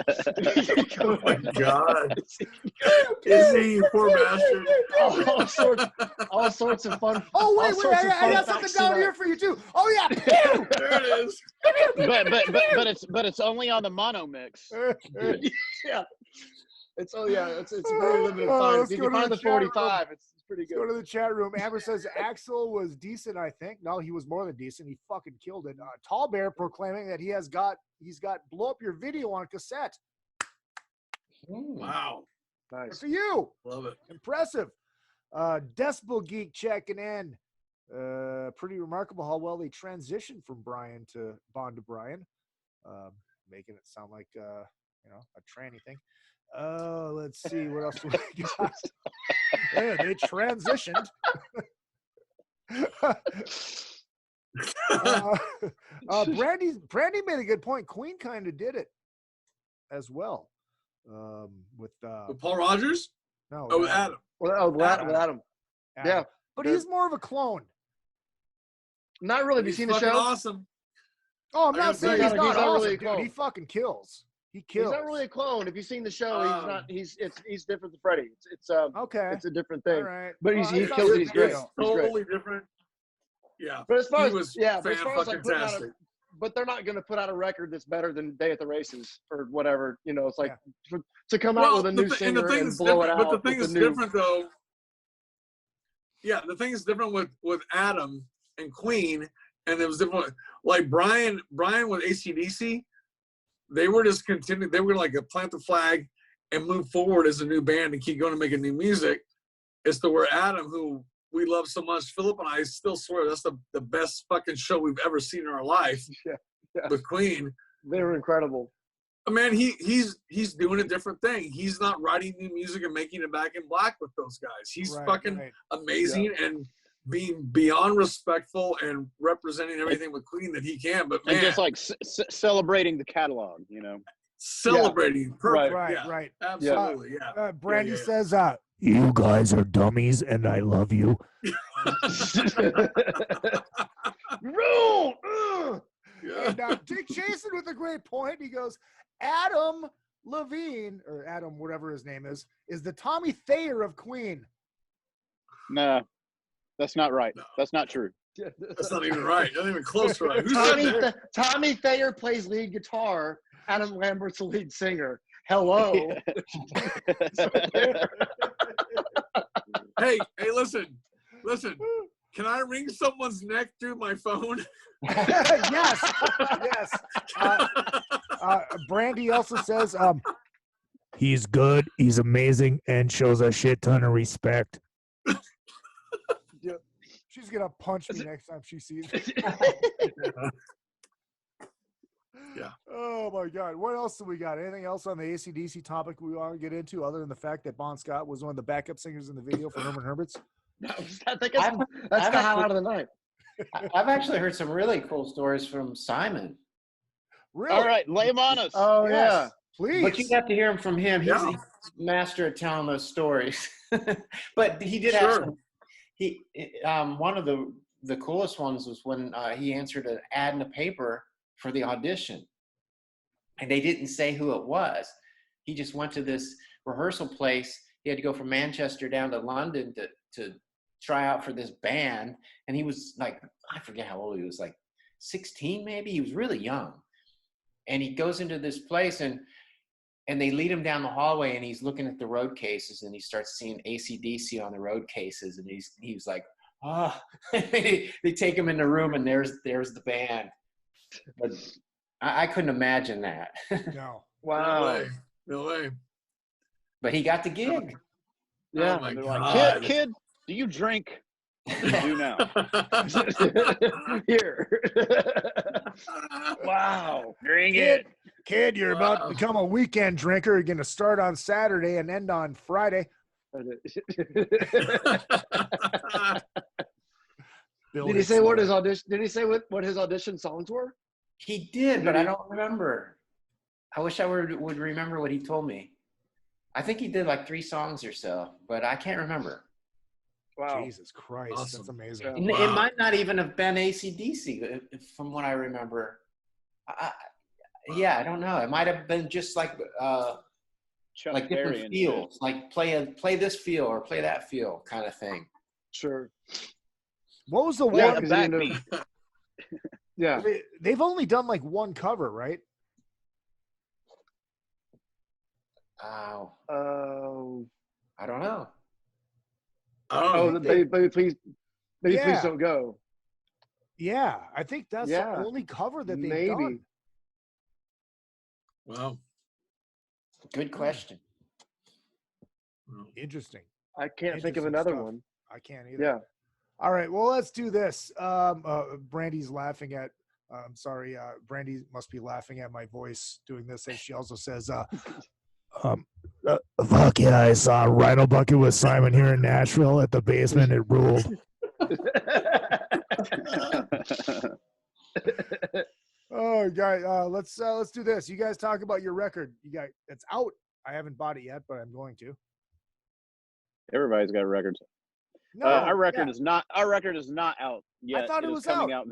oh my God, Izzy, you poor bastard! All sorts of fun. Oh wait, I got something down here for you too. Oh yeah, there it is. but it's only on the mono mix. Yeah, it's very limited find. If you can find the 45, it's pretty good. Let's go to the chat room. Amber says Axl was decent. I think no, he was more than decent. He fucking killed it. Tall Bear proclaiming that he's got blow up your video on cassette. Wow, nice. Good for you. Love it. Impressive. Decibel Geek checking in. Pretty remarkable how well they transitioned from Brian to Bond to Brian, making it sound like a tranny thing. Let's see what else we got. Yeah, they transitioned. Brandy made a good point. Queen kind of did it as well. With Paul Rogers? No. With Adam. With Adam. Yeah. But he's more of a clone. Not really. Have you seen the show? Awesome. Oh, I'm not saying he's not awesome, really dude. He fucking kills. He kills. He's not really a clone. If you've seen the show, he's not. He's different than Freddie. It's okay. It's a different thing. All right. But he kills it. He's great. Totally different. Yeah. But as far as fantastic. But they're not going to put out a record that's better than Day at the Races or whatever. You know, it's like to come out with a new singer and blow it out. But the thing is different, though. Yeah, the thing is different with Adam and Queen, and it was different. Like Brian with AC/DC, they were just continuing. They were like a plant the flag and move forward as a new band and keep going and making new music. It's to where Adam, who we love so much, Philip and I still swear that's the best fucking show we've ever seen in our life. Yeah. With Queen. They were incredible. Man, he's doing a different thing. He's not writing new music and making it back in black with those guys. He's amazing and being beyond respectful and representing everything with Queen that he can. But man, and just like celebrating the catalog, you know. Celebrating, perfect. Right. Absolutely, Brandy says, "You guys are dummies, and I love you." Rule. And Dick Jason with a great point. He goes, Adam Levine, or Adam, whatever his name is the Tommy Thayer of Queen. No, that's not right. That's not true. That's not even right. Not even close to right. Who said that? Tommy Thayer plays lead guitar. Adam Lambert's the lead singer. Hello. Hey, listen. Can I wring someone's neck through my phone? Yes. Brandy also says, he's good, he's amazing, and shows a shit ton of respect. She's gonna punch me next time she sees me. Yeah. Oh my God. What else do we got? Anything else on the AC/DC topic we want to get into other than the fact that Bon Scott was one of the backup singers in the video for Herman Hermits? I think that's the highlight of the night. I've actually heard some really cool stories from Simon. Really? All right, lay them on us. Oh, yes, yeah. Please. But you got to hear them from him. He's a master at telling those stories. But he did have some, one of the coolest ones was when he answered an ad in the paper for the audition. And they didn't say who it was. He just went to this rehearsal place. He had to go from Manchester down to London to try out for this band. And he was like, I forget how old he was, like 16 maybe. He was really young. And he goes into this place and they lead him down the hallway and he's looking at the road cases and he starts seeing AC/DC on the road cases. And he was like, oh, they take him in the room and there's the band. But I couldn't imagine that. No. Wow. No way. But he got the gig. Yeah. Oh my They're God. like, kid, do you drink? You do now. Here. Wow. Drink it. Kid, you're about to become a weekend drinker. You're going to start on Saturday and end on Friday. Did he say what his audition? Did he say what his audition songs were? He did, but I don't remember. I wish I would remember what he told me. I think he did like 3 songs or so, but I can't remember. Wow. Jesus Christ. Awesome. That's amazing. It might not even have been AC/DC from what I remember. I don't know. It might have been just like Chuck Berry different and feels, like play this feel or play that feel kind of thing. Sure. What was the shit. one? Backbeat. Yeah. They've only done like one cover, right? Oh. I don't know. Oh, baby, please don't go. Yeah, I think that's the only cover that they've done. Wow. Good question. Interesting. I can't think of another one. I can't either. Yeah. All right, well, let's do this. Brandy's laughing at, I'm sorry, Brandy must be laughing at my voice doing this. And she also says, fuck yeah, I saw Rhino Bucket with Simon here in Nashville at the basement. It ruled. Oh, guys, let's do this. You guys talk about your record. It's out. I haven't bought it yet, but I'm going to. Everybody's got records. No, our record is not. Our record is not out yet. I thought it was coming out.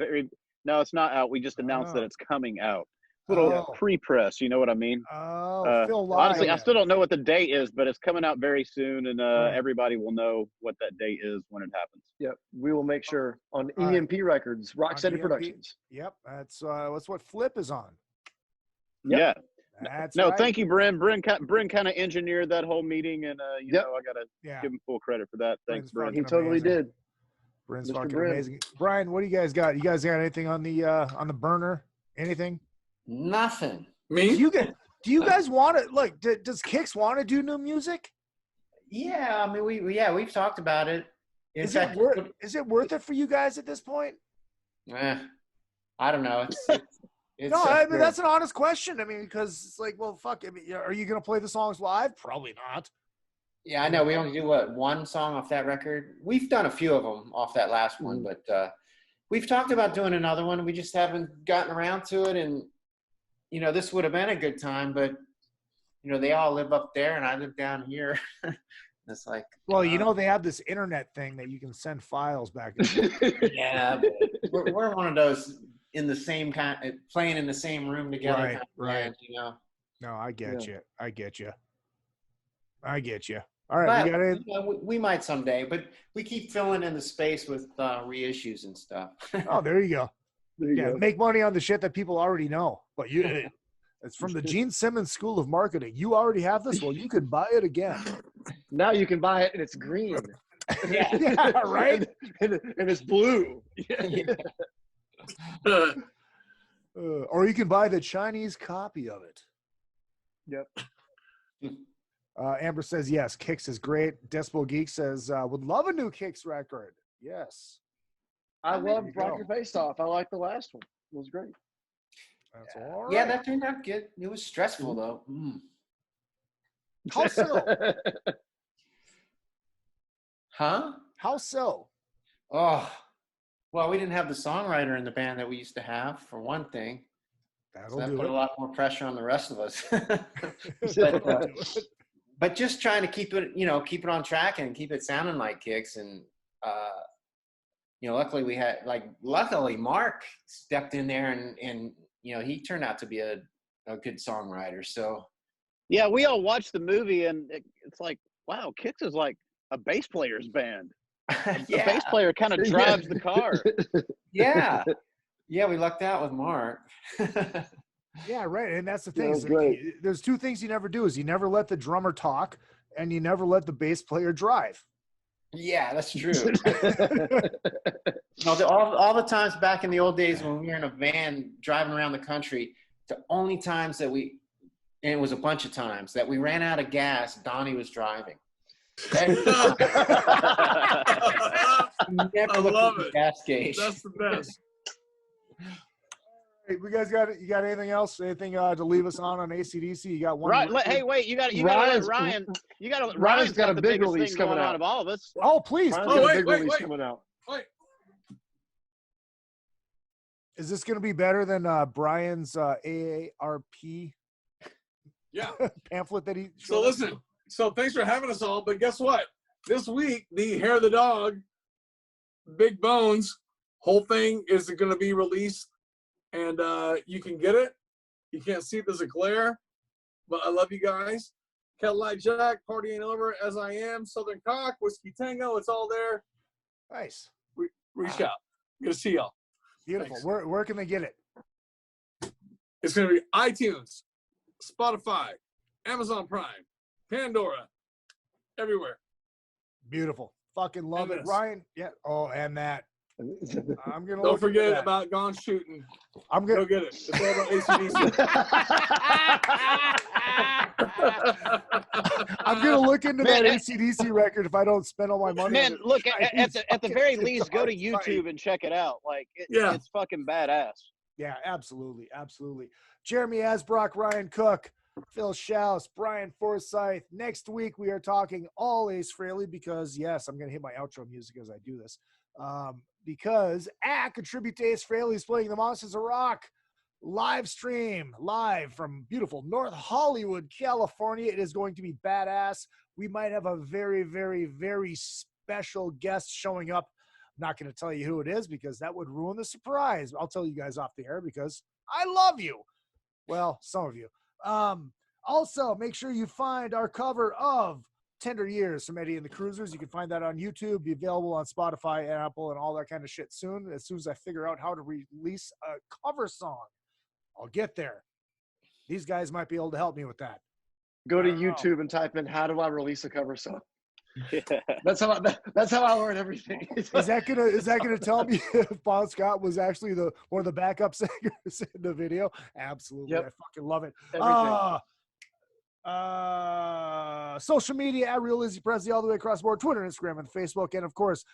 No, it's not out. We just announced that it's coming out. Little pre-press, you know what I mean? Oh, Phil lied. Honestly, I still don't know what the date is, but it's coming out very soon, and everybody will know what that date is when it happens. Yep, we will make sure on EMP Records, Rock Steady Productions. Yep, that's what Flip is on. Yep. Yeah. That's no, right. thank you, Bryn. Bryn kind of engineered that whole meeting, and you know, I gotta give him full credit for that. Thanks, Bryn. He totally did. Bryn's fucking amazing. Brian, what do you guys got? You guys got anything on the burner? Anything? Nothing. Me? Do you guys want to like? Does Kix want to do new music? Yeah, I mean, we've talked about it. Is it worth it for you guys at this point? I don't know. No, I mean that's an honest question. I mean, because it's like, well, fuck. I mean, are you gonna play the songs live? Probably not. Yeah, I know. We only do one song off that record. We've done a few of them off that last one, but we've talked about doing another one. We just haven't gotten around to it. And you know, this would have been a good time, but you know, they all live up there and I live down here. It's like, well, you know, they have this internet thing that you can send files back. Yeah, but we're one of those in the same playing in the same room together. Right. You know. No, I get you. I get you. All right, but, we might someday, but we keep filling in the space with reissues and stuff. Oh, there you go. There you go. Make money on the shit that people already know. But it's from the Gene Simmons School of Marketing. You already have this. Well, you could buy it again. Now you can buy it and it's green. Yeah, right. and it's blue. Or you can buy the Chinese copy of it. Yep. Amber says yes. Kicks is great. Decibel Geek says would love a new Kicks record. Yes. I love Rock Your Face Off. I like the last one. It was great. That's all right. Yeah, that turned out good. It was stressful though. How so? Huh? How so? Oh, well, we didn't have the songwriter in the band that we used to have, for one thing. That'll That do put it. a lot more pressure on the rest of us. But just trying to keep it on track and keep it sounding like Kicks. And, luckily Mark stepped in there and he turned out to be a good songwriter. So, yeah, we all watched the movie and it's like, wow, Kicks is like a bass player's band. The bass player kind of drives the car. Yeah. Yeah, we lucked out with Mark. Yeah, right. And that's the thing. That's great. There's two things you never do is you never let the drummer talk and you never let the bass player drive. Yeah, that's true. All the times back in the old days when we were in a van driving around the country, the only times that and it was a bunch of times, that we ran out of gas, Donnie was driving. Never I love it. Gas gauge. That's the best. Hey, you got anything else? Anything to leave us on AC/DC? You got one? Right. Hey, wait. You got to let Ryan. Ryan's got the big release coming out of all of us. Oh, please. Wait. Coming out. Wait. Is this going to be better than Brian's AARP? Yeah. Pamphlet that he. So listen. So thanks for having us all. But guess what? This week, the Hair of the Dog, Big Bones, whole thing is going to be released, and you can get it. You can't see it. There's a glare, but I love you guys. Cadillac Jack, Party Ain't Over, As I Am, Southern Cock, Whiskey Tango. It's all there. Nice. Reach out. Good to see y'all. Beautiful. Where can they get it? It's going to be iTunes, Spotify, Amazon Prime, Pandora, everywhere. Beautiful. Fucking love it. Ryan. Yeah. Oh, and that. I'm gonna Don't forget about Gone Shooting. I'm gonna go get it. It's all about AC/DC. I'm gonna look into that AC/DC record if I don't spend all my money. Man, on it. look at the very least, go to YouTube and check it out. Like, it's fucking badass. Yeah, absolutely, absolutely. Jeremy Asbrock, Ryan Cook, Phil Shouse, Brian Forsythe. Next week we are talking all Ace Frehley because yes, I'm gonna hit my outro music as I do this. Because Contribute to Ace Frehley is playing the Monsters of Rock live stream live from beautiful North Hollywood, California. It is going to be badass. We might have a very, very, very special guest showing up. I'm not going to tell you who it is because that would ruin the surprise. I'll tell you guys off the air because I love you. Well, some of you. Also, make sure you find our cover of Tender Years from Eddie and the Cruisers. You can find that on YouTube, be available on Spotify and Apple and all that kind of shit soon. As soon as I figure out how to release a cover song, I'll get there. These guys might be able to help me with that. Go to YouTube and type in "How do I release a cover song?" That's how I learn everything. Is that gonna tell me if Bon Scott was actually one of the backup singers in the video? Absolutely, yep. I fucking love it. Social media at Real Izzy Presley all the way across the board, Twitter, Instagram, and Facebook, and of course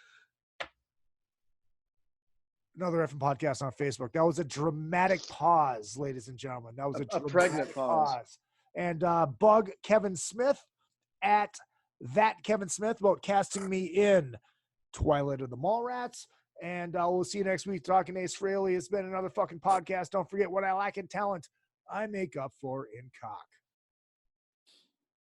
another effing podcast on Facebook. That was a dramatic pause, ladies and gentlemen. That was a pregnant pause. And bug Kevin Smith at that Kevin Smith about casting me in Twilight of the Mallrats. And we'll see you next week talking Ace Frehley. It's been another fucking podcast. Don't forget what I lack in talent, I make up for in cock.